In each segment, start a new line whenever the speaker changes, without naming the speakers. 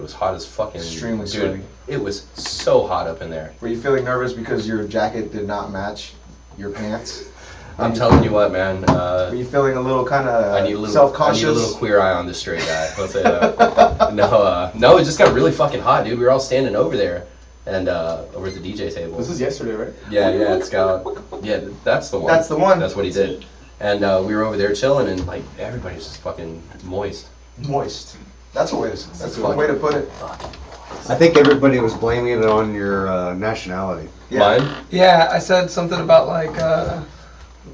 It was hot as fucking.
Extremely
dude,
sweaty.
It was so hot up in there.
Were you feeling nervous because your jacket did not match your pants?
I'm telling you what, man.
Were you feeling a little kind of self-conscious?
I need a little queer eye on this straight guy. Let's say that. No, it just got really fucking hot, dude. We were all standing over there, and over at the DJ table.
This is yesterday, right?
Yeah, it's got. Yeah, that's the one.
That's the one.
That's what he did. And we were over there chilling, and like everybody's just fucking moist.
Moist. That's a way to put it.
I think everybody was blaming it on your nationality.
Yeah.
Mine?
Yeah, I said something about like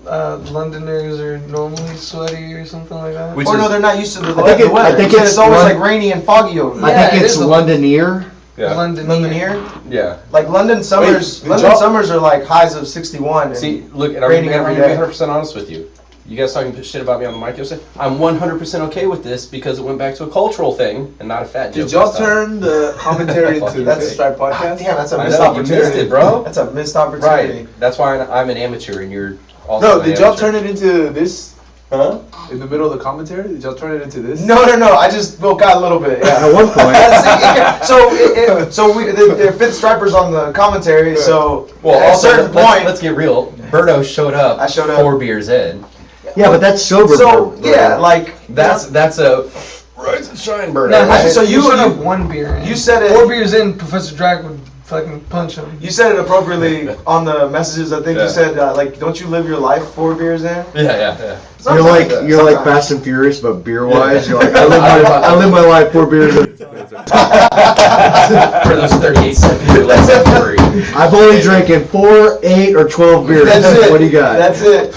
Londoners are normally sweaty or something like that.
No, they're not used to the weather.
I think
it's always like rainy and foggy over there.
Yeah,
I think it's Londoner.
Yeah.
Londonier?
Yeah.
Like London summers. Summers are like highs of 61. And
see, look, and I'm
raining
going to
every
be
day.
100% honest with you. You guys talking shit about me on the mic yesterday? I'm 100% okay with this because it went back to a cultural thing and not a fat joke.
Did y'all turn the commentary into the Stripe podcast?
Damn, that's a
I
missed
know,
opportunity.
you missed it, bro.
That's a missed opportunity.
Right. That's why I'm an amateur and you're also
No,
an
did y'all
amateur.
turn it into this?
Huh?
In the middle of the commentary? Did y'all turn it into this?
No. I just got a little bit. Yeah.
At one point.
There fit stripers on the commentary. So
Well,
at a
also,
certain point,
let's get real. Berto showed up.
I showed up
4 beers in.
Yeah, but that's sober.
So
bro.
yeah, like
That's a rise and shine, Berto.
No,
right?
so you
should have 1 beer in.
you said it.
4 beers in, Professor Drac would fucking punch him.
You said it appropriately on the messages. I think you said like, don't you live your life 4 beers in?
Yeah.
You're like Fast and Furious, but beer wise, you're like I live my life 4 beers.
For those 38 seconds, you're less than 3.
I've only drinking 4, 8, or 12 beers.
That's it.
What do you got?
That's it.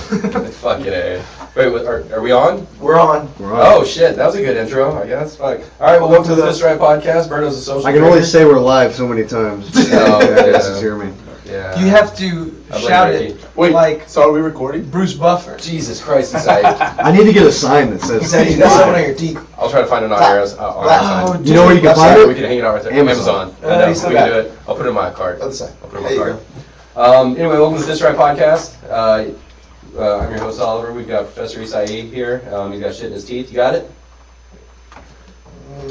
Fucking A. Wait, are we on?
We're on.
Oh shit, that was a good intro, I guess. Fuck. Alright, well, welcome to the Fish Right Podcast. Berto's a social
I can only say we're live so many times.
Oh,
You guys just hear me.
Yeah.
You have to shout it
Wait,
like
so are we recording?
Bruce Buffer.
Jesus Christ, Isai.
I need to get a sign that says.
He said you got someone on your teeth.
I'll try to find it on our sign.
You know where you can find
We
it?
can hang it out right there.
Amazon.
I know,
you still
we can
got
do it. I'll put it in my card.
Other side.
I'll put it
There
in
you
my card. Anyway, welcome to the Fish Right Podcast. I'm your host, Oliver. We've got Professor Isai here. He's got shit in his teeth. You got it?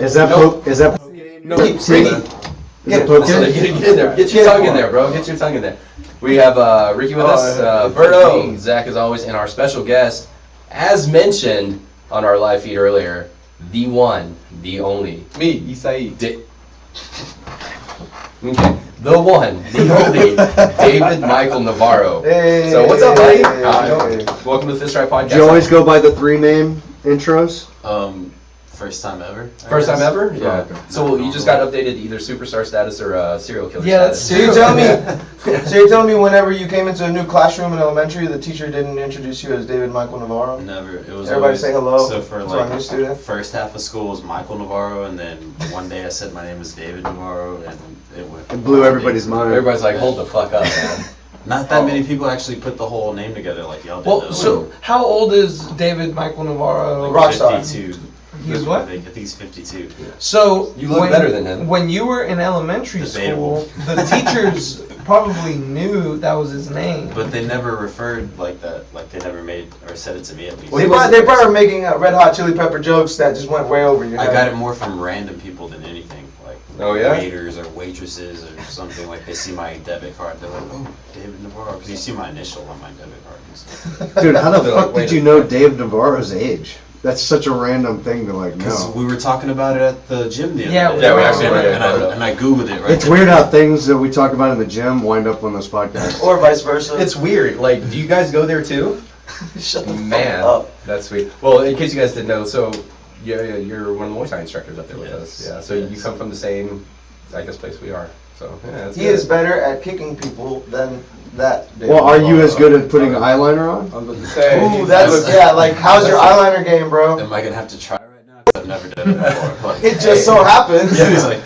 Is that
No.
Get it.
Get in there. Get your tongue in there, bro. Get your tongue in there. We have Ricky with us, Berto, Zach as always, and our special guest, as mentioned on our live feed earlier, the one, the only.
Me, Isai.
Okay. The one, the only, David Michael Navarro.
Hey,
So what's up, buddy?
hey.
Welcome to the Fish Right Podcast.
Do you always go by the 3 name intros?
First time ever.
First time ever? Yeah.
Okay.
So you just got updated to either superstar status or serial killer
Yeah,
status.
So you're telling me whenever you came into a new classroom in elementary, the teacher didn't introduce you as David Michael Navarro?
Never. It was
Everybody
always,
say hello
So for
to our new student.
first half of school was Michael Navarro, and then one day I said my name is David Navarro, and it went.
It blew everybody's mind.
Everybody's like, hold the fuck up, man.
Not that many people actually put the whole name together like y'all did.
Well,
though.
so how old is David Michael Navarro?
Rock star.
52.
He's what?
I think he's 52.
So
You look better than him.
When you were in elementary
Debatable.
school, the teachers probably knew that was his name.
But they never referred like that. Like they never made or said it to me at least.
They probably were making Red Hot Chili Pepper jokes that just went way over your
I
head.
got it more from random people than anything. Like
Oh, yeah?
waiters or waitresses or something. Like they see my debit card, they're like, "Oh, David Navarro," because you see my initial on my debit card. And stuff.
Dude, how the
They're like,
fuck
wait
did
a
you know Dave Navarro's age? That's such a random thing to like
Because
know.
we were talking about it at the gym the other
Yeah,
day.
Yeah, we actually did.
and I googled it. Right.
It's weird how things that we talk about in the gym wind up on this podcast.
Or vice versa.
It's weird. Like, do you guys go there too?
Shut the
Man,
fuck up.
that's sweet. Well, in case you guys didn't know, so you're one of the Muay Thai instructors up there with
Yes.
us. Yeah, so you come from the same, I guess, place we are. So yeah, that's
He
good.
is better at kicking people than that. David
Well, are you
Navarro.
as good at putting eyeliner on?
I was about to say.
Ooh, that's like, how's your eyeliner game, bro?
Am I gonna have to try right now? 'Cause I've never done it before. But
It just so happens.
Yeah,
it's like,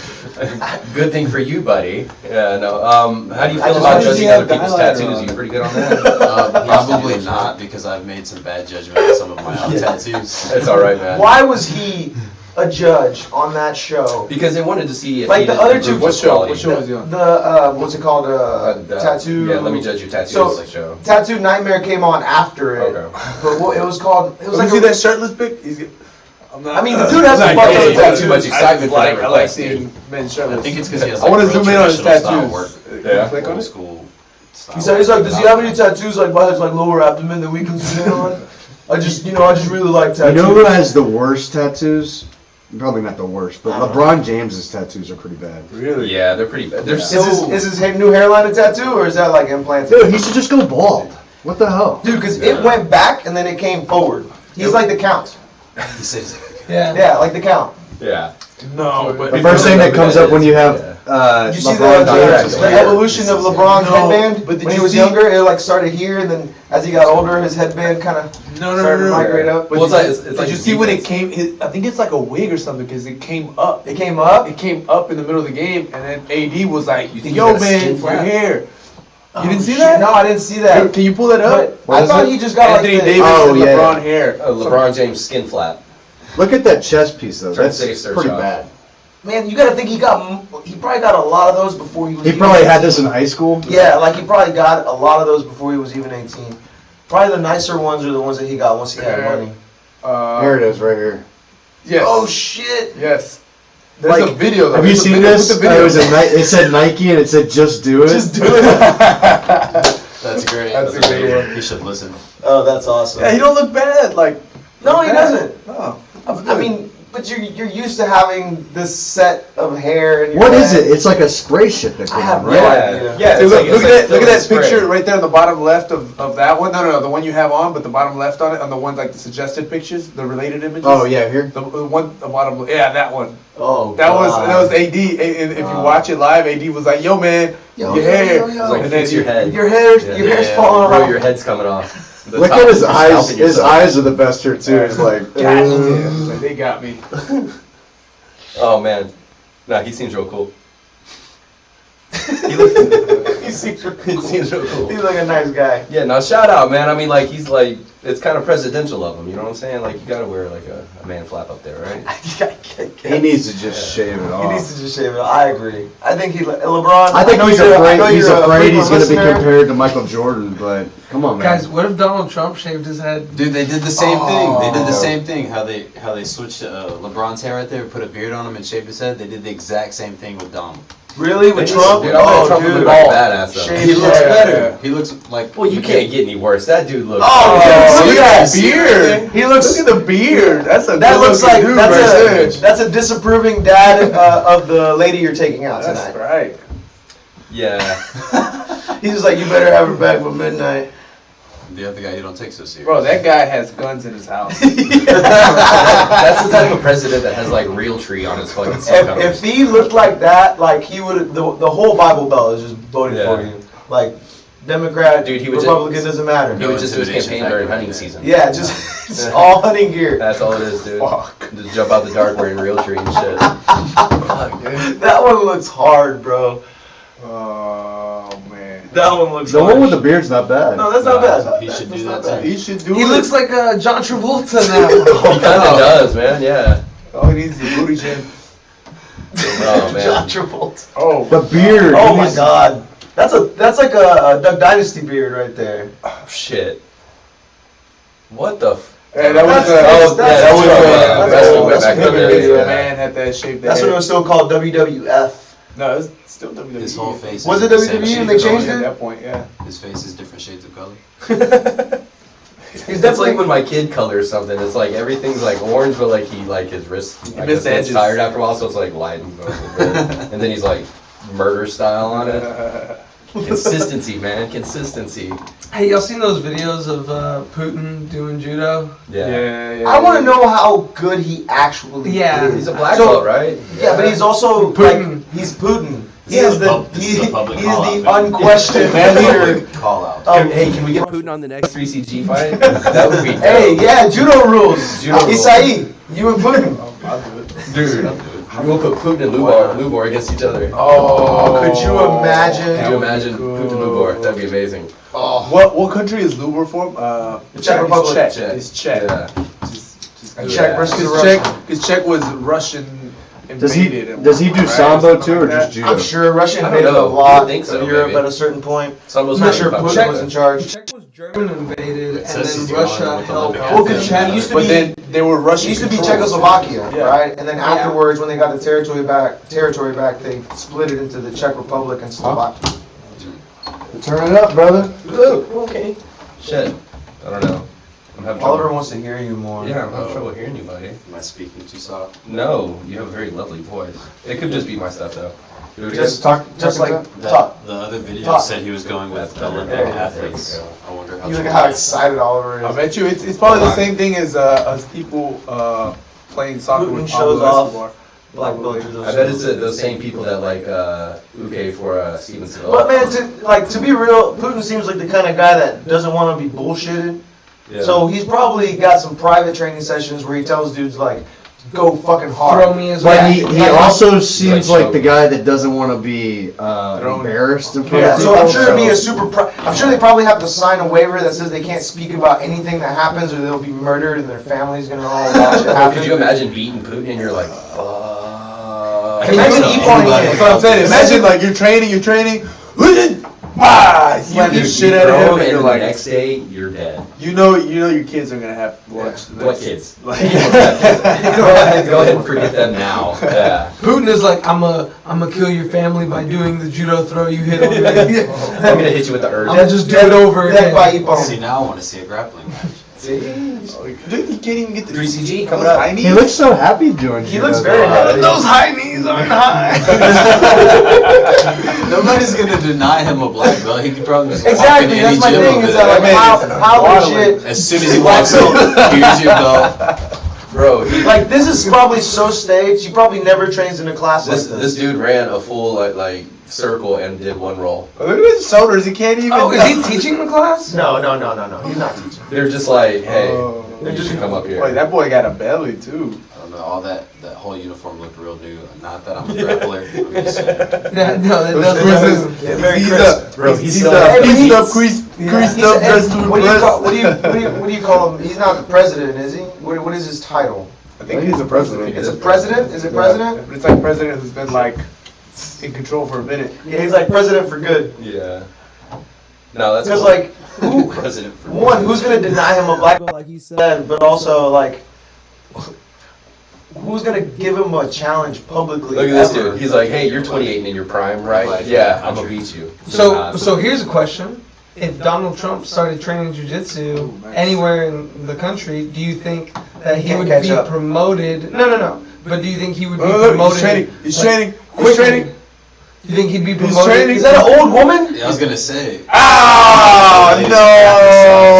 Good thing for you, buddy. Yeah, no. How do you
I
feel
just
about
wanted to
judging
see
other
the
people's
highlighter
tattoos?
on.
You pretty good on that?
probably not because I've made some bad judgment on some of my own tattoos.
It's all right, man.
Why was he a judge on that show?
Because they wanted to see if
Like
he
the
did
other
improve
two-
his quality.
What show was he on?
The what's it called?
The-
Tattoo.
Yeah, let me judge your tattoos.
So,
show.
Tattoo Nightmare came on after it.
Okay.
But what it was called? It was
Let
like
me see that shirtless pic. I'm not.
I mean, the dude has
like,
a fucking
hey,
tattoo.
Too much excitement for
I
that
like
reflex, dude.
seeing men shirtless.
I think it's because he has.
I want to
real
zoom in on his
traditional style
tattoos.
work.
Yeah.
Click on
Old
it.
school. Style
He said, he's
work.
like, does he have any tattoos like by his like lower abdomen that we can zoom in on? I just really like tattoos.
You know who has the worst tattoos? Probably not the worst, but LeBron James's tattoos are pretty bad.
Really?
Yeah, they're pretty bad. They're
Is
so.
his new hairline a tattoo or is that like implanted?
Dude, he should just go bald. What the hell?
Dude, because it went back and then it came forward. He's like the Count.
He says,
Yeah.
Yeah, like the Count.
Yeah.
No, but
The first thing that comes up when you have
You see
LeBron
the
James.
evolution of LeBron's
No,
headband?
but did
When he
you
was
see-
younger, it like started here, and then as he got older, his headband kind of
no,
started to migrate up.
Well, it's like it's
Did
like
you
his
see when it
defense.
came? I think it's like a wig or something because it came up.
It came up.
It came up in the middle of the game, and then AD was like,
You think he
"Yo,
got a
man,
skin
your
flap?
hair." You didn't see
Shit,
that?
No, I didn't see that.
Can you pull that up?
But I
is
thought
it?
he just got
Anthony
like
Davis
Oh,
and
yeah.
LeBron hair.
LeBron James skin flap.
Look at that chest piece though.
Turn
That's
safe search
pretty
off.
bad.
Man, you gotta think he probably got a lot of those before he was.
He
even
probably
18.
had this in high school.
Yeah, like he probably got a lot of those before he was even 18. Probably the nicer ones are the ones that he got once he had money.
Here it is, right here.
Yes.
Oh shit!
Yes. There's
Like,
a video. Though.
Have you
There's a
seen
video.
this?
Put the video.
It said Nike and it said "Just do it."
Just do it.
that's great.
That's
That's,
a good
amazing.
one.
He should listen.
Oh, that's awesome.
Yeah, he don't look bad. Like.
No, he
bad.
doesn't.
No.
I mean, but you're used to having this set of hair. In your
What is
head.
it? It's like a spray shit that
I
goes
have
on,
no
right?
idea.
Yeah.
See,
it's
look,
like-
look
it's like
at that
spray.
picture right there on the bottom left of that one. No, the one you have on, but the bottom left on it, on the ones like the suggested pictures, the related images.
Oh yeah, here.
The one, the bottom, yeah, that one.
Oh,
That was
God.
AD. And if you watch it live, AD was like, "Yo, man,
Yo,
your
yo,
hair."
yo, yo.
It's like
And
fix
then
your head.
Your hair's falling
Bro,
off.
your head's coming off. The
Look
top
at his
of your
eyes.
scalp and your
His
thumb.
eyes are the best here too. It's like,
Goddamn, like, they got me.
Oh man, nah, he seems real cool. He looks,
He seems real
he seems real cool.
He's like a nice guy.
Yeah, now shout out, man. I mean, like he's like, it's kind of presidential of him. You know what I'm saying? Like you gotta wear like a man flap up there, right?
he needs to just shave it
He
off.
needs to just shave it. I agree. I think LeBron.
I think
know
he's
you're- I know
afraid. He's
you're a
afraid he's
frequent
going to be
listener.
compared to Michael Jordan. But come on, man.
Guys, what if Donald Trump shaved his head?
Dude, they did the same thing. They did the
Oh.
same thing. How they switched LeBron's hair right there, put a beard on him, and shaved his head. They did the exact same thing with Donald.
Really with Trump?
Dude, I bet
Oh,
Trump would
dude.
look like a badass though.
Shave
He looks
hair.
better. He looks like.
Well, you can't get any worse. That dude looks.
Oh,
Oh,
dude,
look at that
yes.
beard.
He looks.
Look at the beard. That's a
That looks like
good-looking dude right there.
that's a disapproving dad of the lady you're taking out
That's
tonight.
right.
Yeah.
He's just like, you better have her back by midnight.
The other guy you don't take so serious.
Bro, that guy has guns in his house.
That's the type of president that has like real tree on his fucking suit.
If he looked like that, like he would, the whole Bible Belt is just voting
Yeah.
for you. Like Democrat,
Dude, he would
Republican doesn't matter.
He would just do his
intimidation
campaign during
factor
hunting
right there.
season.
Yeah, just it's all hunting gear.
That's all it is, dude.
Fuck.
Just jump out the dark wearing real tree and shit. Fuck, dude.
That one looks hard, bro.
Oh, man.
That one looks
the
hard.
one with the beard's not bad.
No, that's not bad.
He should
That's
do
not
that
bad.
too.
He should do
He
it.
looks like John Travolta now.
He kind of does, man. Yeah.
All he needs is a booty chin.
Oh
John
man.
Travolta.
Oh.
The beard.
Oh
he
my
needs-
God, that's like a Duck Dynasty beard right there.
Shit. What the?
Hey, that was
That's
wrestling
old.
back
That's
in the
a
day.
video.
The man had that shape.
That's when it was still called WWF.
No, it's still WWE.
His whole face.
Was
is
it
the same
WWE
shade
and they
of
changed
color.
At
it?
that point, yeah.
His face is different shades of color.
That's like when my kid colors something. It's like everything's like orange, but like his wrist like,
missed the
gets
edges.
tired after a while, so it's like light and red. And then he's like murder style on it. Consistency, man. Consistency.
Hey, y'all seen those videos of Putin doing judo?
Yeah.
I want to know how good he actually
Yeah.
is.
He's a black
So-
belt, right?
Yeah, but he's also
Putin.
like he's Putin. He
This
is
is
the
a pub- this is a public
he
call-out,
is the
man.
unquestioned leader.
Call out.
Hey, can we get Putin on the next 3CG fight? That would be dope.
Hey, yeah, judo rules.
Judo rules.
Isai, you and Putin.
I'll do it.
Dude, we'll put Putin and Lubor against each other.
Oh, could you imagine?
Could you imagine Putin and Lubor? That'd be amazing.
Oh,
What country is Lubor from?
Czech Republic.
Czech.
Czech.
It's Czech.
Yeah.
Just
and
do
Czech
that.
versus
Because
Russia.
Czech was Russian
Does he
invaded. at
does he
one
do
point, right?
sambo
Something
too, or
like
just
that?
judo?
I'm sure Russia
I don't
invaded a
know.
lot
I think so,
of Europe
maybe.
at a certain point.
Some was
I'm not sure
probably
Putin
popular.
was in charge.
Czech was German invaded, and
says
then
he's going
Russia
with the
helped.
Olympic
Well, 'cause
athlete.
it used to
But
be-
then they were
It
Russian.
used to be
controlled.
Czechoslovakia,
Yeah.
right? And then afterwards, when they got the territory back, they split it into the Czech Republic and Slovakia.
Turn it up, brother.
Ooh, okay. Shit. I don't know. I'm having
Oliver
trouble.
wants to hear you more.
Yeah, I'm having trouble hearing you, buddy.
Am I speaking too soft?
No, you have a very lovely voice. It could just be my stuff, though. Do it
Just
again.
just like
The
talk.
other video
Talk.
said he was going with
That's
Olympic
better.
athletes.
There we
I wonder how.
You look
true
at how
that is.
excited Oliver
I
is.
bet you it's probably the same thing as people playing soccer
Putin
with
shows
Pablo
off
Escobar.
Black belt judo.
I bet it's those same people that like Uke for Steven Seagal.
But man, to be real, Putin seems like the kind of guy that doesn't want to be bullshitted.
Yeah.
So he's probably got some private training sessions where he tells dudes like, go fucking hard.
Throw me as
But
well.
he also seems like the guy that doesn't want to be
Thrown.
embarrassed in front
Yeah,
of
so
people.
I'm sure it'd be a super. I'm sure they probably have to sign a waiver that says they can't speak about anything that happens, or they'll be murdered, and their family's gonna all watch it happen.
Could you imagine beating Putin and you're like, fuck.
Imagine e-phoning
That's what I'm saying. Imagine like you're training. Slap the shit out of him, and
and
you're
the
like,
next day you're dead.
you know your kids are gonna have to watch. the
What
next-
kids? Go ahead and forget them now. Yeah.
Putin is like, I'm gonna kill your family by doing the judo throw you hit on me.
I'm gonna hit you with the urge.
I'll just do it over
Death by
again.
e-phone.
See, now I want to see a grappling match.
Dude, you can't even get the
3CG coming up.
tiny.
He looks so happy doing
He looks very
judo.
happy.
Those high knees aren't high.
Nobody's gonna deny him a black belt. He could probably just walk
Exactly,
in
that's
any
my
gym
thing.
over
Is
there.
that like how legit?
As soon as he walks in, here's your belt.
Bro,
Like this is probably so staged. He probably never trains in a class like
this
this.
dude ran a full like circle and did one roll.
Look at his shoulders. He can't even.
Oh, is he teaching the class?
No. He's not teaching.
They're just like, hey,
Oh.
you should come up here.
Boy, that boy got a belly too.
I don't know. All that whole uniform looked real new. Not that I'm a grappler. I'm just saying.
No, that doesn't.
Yeah, very
He's
crisp.
Bro,
He's
still-
up,
Hey,
he's
but
up, creased
He's-
up,
and
dressed to
what do you
impress.
call? What do you call him? He's not the president, is he? What is his title?
I think he's a president.
It's a president. Is it president?
But it's like president who's been like in control for a minute.
Yeah, he's like president for good.
Yeah. No, that's
Because
cool.
like, who,
President for
one, who's gonna deny him a black belt like he said, but also like, who's gonna give him a challenge publicly?
Look at this
ever?
dude. He's like, hey, you're 28 and in your prime, right?
Like,
Yeah, I'm gonna beat you.
So here's a question: if Donald Trump started training jiu-jitsu anywhere in the country, do you think that he
Can't
would
catch
be
up.
promoted? No. But do you think he would be
Look,
promoted?
he's training. He's
like,
training. He's
quickly?
training.
Do you think he'd be
He's
promoted?
training.
Is that an old woman?
Yeah, I was gonna say.
Ah,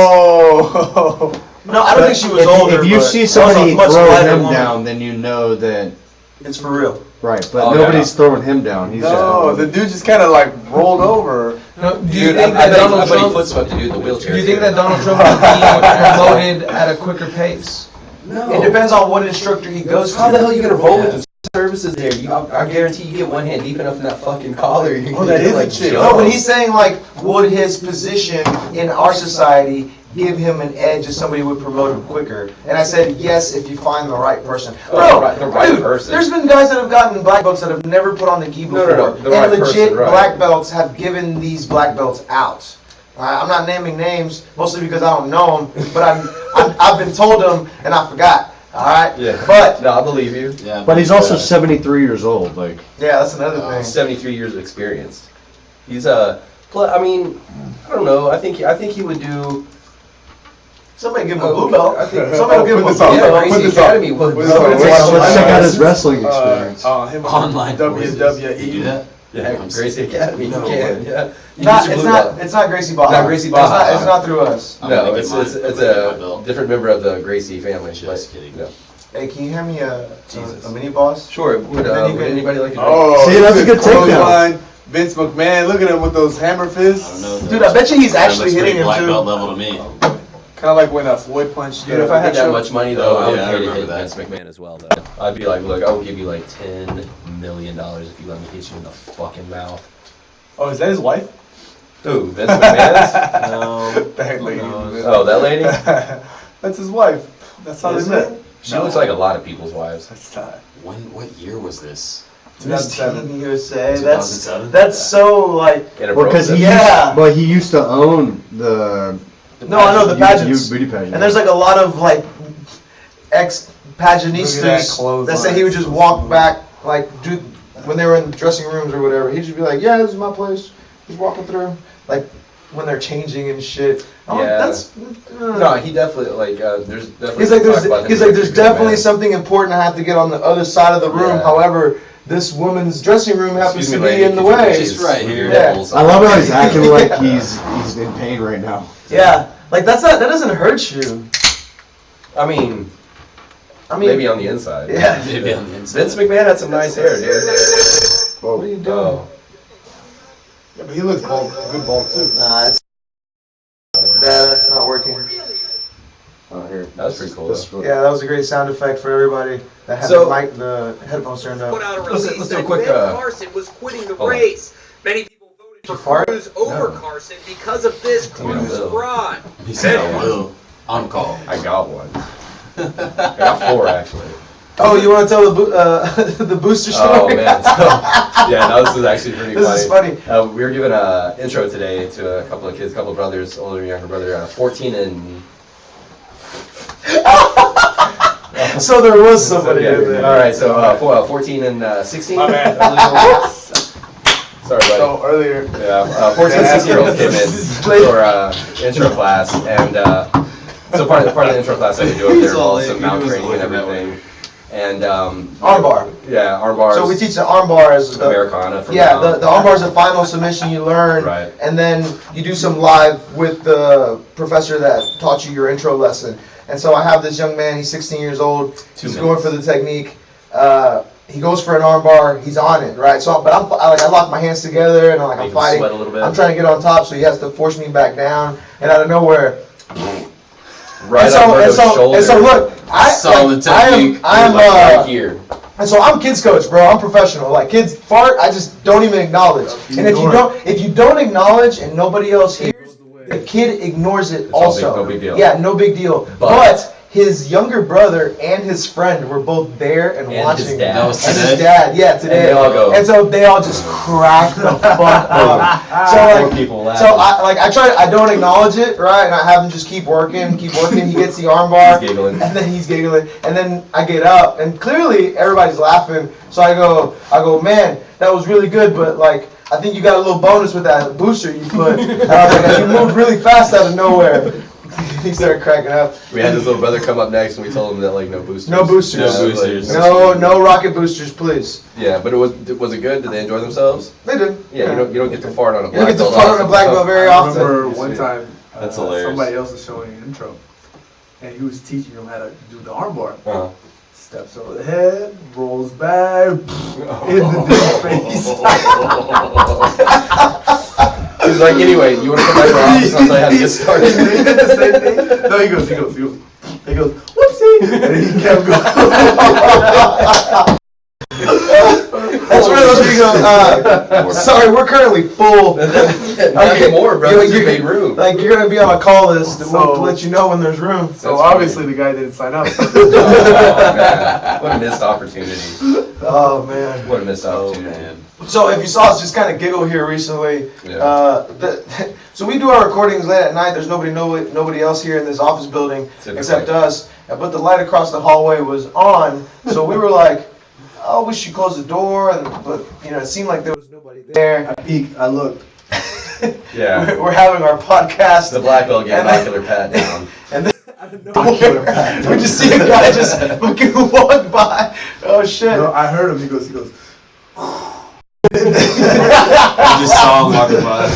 no.
No, I don't think she was
if,
older.
If you
but
see
also a
somebody
much
throw
lighter
him
woman.
down, then you know that
It's for real.
right. But
Oh,
nobody's throwing him down. He's
No, the dude just kind of like rolled over.
No, do you
Dude,
think
I
that
bet
Donald
he
Trump?
foot swept the dude in the wheelchair.
Do you think
too.
that Donald Trump would be promoted at a quicker pace?
It depends on what instructor he goes to.
How the hell are you gonna roll with the services there? I guarantee you get one hand deep enough in that fucking collar. You
Oh, that
can,
is
like
a chick.
No, but he's saying like, would his position in our society give him an edge if somebody would promote him quicker? And I said yes, if you find the right person.
Oh,
Bro,
the right
dude,
person.
there's been guys that have gotten black belts that have never put on the gi before,
No, the
and
right
legit
person, right.
black belts have given these black belts out. I'm not naming names, mostly because I don't know them, but I've been told them and I forgot. All right,
Yeah.
but
No, I believe you.
Yeah.
But he's also 73 years old. Like
yeah, that's another thing.
73 years of experience. He's I mean, I don't know. I think he would do.
Somebody give him a blue belt.
I think
Somebody will give him a
Put
blue
this on.
Yeah,
belt.
Put
Gracie
this on.
Academy would.
Put this on.
let's check out his wrestling experience.
Him
Online courses.
WWE.
You do that?
Yeah, Gracie Academy.
No
you can.
way.
Yeah. You
Not,
get
it's
your blue belt.
not. It's not Gracie Baja.
Not Gracie Baja.
It's not through us.
I'm
No,
gonna
it's
get mine.
it's
I'm
it's
gonna get my
a
belt.
different member of the Gracie family.
Just
but,
kidding.
No.
Hey, can you hand me a
Jesus.
mini boss?
Sure. Would
Then you can-
anybody like to drink?
Oh,
See, that's a good takedown.
clothesline. Vince McMahon, look at him with those hammer
I don't
fists.
know.
Dude, I bet you he's
That
actually
looks
hitting
pretty
him
black
too.
belt level to me.
Kind of like when Floyd punched.
Dude, if I had that
Big
much
Show.
money though,
Oh,
I would
yeah, I
pay to
remember
hit
that.
Vince McMahon as well though. I'd be like, look, I will give you like $10 million if you let me hit you in the fucking mouth.
Oh, is that his wife?
Who? Vince McMahon's?
No.
That lady.
Oh, that lady?
That's his wife. That's how they
Isn't
met.
it? She looks like a lot of people's wives.
That's time.
What year was this?
2007.
Team USA.
2007?
That's so like.
And a
Well, because
broke
he
Yeah.
used, but he used to own the
No, I know the pageants.
Beauty pageant.
And there's like a lot of like ex
Look at that
pageantistas
clothes
that say he would just walk back, like do when they were in the dressing rooms or whatever. He'd just be like, "Yeah, this is my place." He's walking through, like when they're changing and shit. I'm like,
Yeah.
that's
No, he definitely like. There's definitely.
He's like,
talk about him
there's
being a good
definitely
man.
something important I have to get on the other side of the room.
Yeah.
However, this woman's dressing room happens
Excuse
to
me,
be
lady,
in the
could you
way.
please
She's right
move
here.
your
Yeah.
nipples?
I love how he's acting like he's in pain right now.
Yeah, like that doesn't hurt you.
I mean, maybe on the inside.
Yeah.
Maybe on the inside.
Vince McMahon had some nice hair, dude.
What are you doing?
Oh.
Yeah, but he looks bald, good bald too.
Nah, that's not working.
Oh, here.
That was pretty cool.
Yeah, that was a great sound effect for everybody that had
So-
the headphones turned up.
Put out a
Let's
release
do a
that
quick,
Ben Carson was quitting the
hold on.
race. Many people voted
Did you
for
fart?
Cruz over
No.
Carson because of this
I mean, I
Cruz
will.
fraud.
He said I will. On call.
I got one. I got 4 actually.
Oh, you want to tell the booster story?
Oh man. So, yeah, no, this is actually pretty funny.
This is funny.
We were given a intro today to a couple of kids, a couple of brothers, older and younger brother, 14 and.
So there was somebody in there.
All right, so 14 and 16.
My bad.
Sorry, buddy.
So earlier,
Yeah, 14 and 16-year-olds came in for intro class, and so part of the intro class I could do up there involves some mount training and everything, and
Armbar.
Yeah, arm bars.
So we teach the armbar as the
Americana. For
yeah,
mount.
the armbar is the final submission you learn,
Right.
and then you do some live with the professor that taught you your intro lesson. And so I have this young man. He's 16 years old.
2
He's
minutes.
going for the technique. He goes for an armbar. He's on it, right? So, but I lock my hands together and I'm
Make him
fighting.
sweat a little bit.
I'm trying to get on top, so he has to force me back down. And out of nowhere,
Right
and so,
on
and
Roberto's
so,
shoulder.
and so look,
Solid technique.
I am
Like right here.
and so I'm kids coach, bro. I'm professional. Like kids fart, I just don't even acknowledge. And if you don't acknowledge and nobody else hears, the kid ignores it
It's all
also.
no big deal.
Yeah, no big deal. But his younger brother and his friend were both there and watching.
his dad.
That was
And his
today?
dad, yeah, today.
And they all go.
And so they all just crack the fuck up. So
More
like,
people
so
laughing.
I don't acknowledge it, right? And I have him just keep working. He gets the armbar.
He's giggling.
And then he's giggling. And then I get up, and clearly everybody's laughing. So I go, man, that was really good, but like, I think you got a little bonus with that booster you put. And I was like, you moved really fast out of nowhere. He started cracking up.
We had this little brother come up next, and we told him that like no boosters.
No boosters.
No boosters.
No rocket boosters, please.
Yeah, but was it good? Did they enjoy themselves?
They did.
Yeah, you don't get to fart on a
You
black
don't get to
belt.
fart on a black belt very
I
often.
remember one time
That's hilarious.
somebody else was showing an intro, and he was teaching him how to do the armbar.
Uh-huh.
Steps over the head, rolls back, in the dude's face.
He's like, anyway, you want to come back to our office and I'll tell you how to get started?
He did the same thing. No, he goes, whoopsie, and he kept going.
That's one of those where you go, sorry, we're currently full.
Nothing more, bro. This is big room.
Like, you're going to be on a call list and we'll
So-
let you know when there's room.
So obviously the guy didn't sign up.
Oh, man. What a missed opportunity.
Oh, man.
What a missed
Oh
opportunity.
man.
So if you saw us just kind of giggle here recently,
Yeah.
so we do our recordings late at night. There's nobody else here in this office building
Typically.
except us. But the light across the hallway was on, so we were like, "Oh, we should close the door." But it seemed like there was nobody there.
I peeked, I looked.
Yeah.
We're having our podcast.
The black belt getting
And then-
ocular pat down.
And then out of nowhere, we just see a guy just fucking walk by. Oh shit!
No, I heard him. He goes.
I just saw him walking by.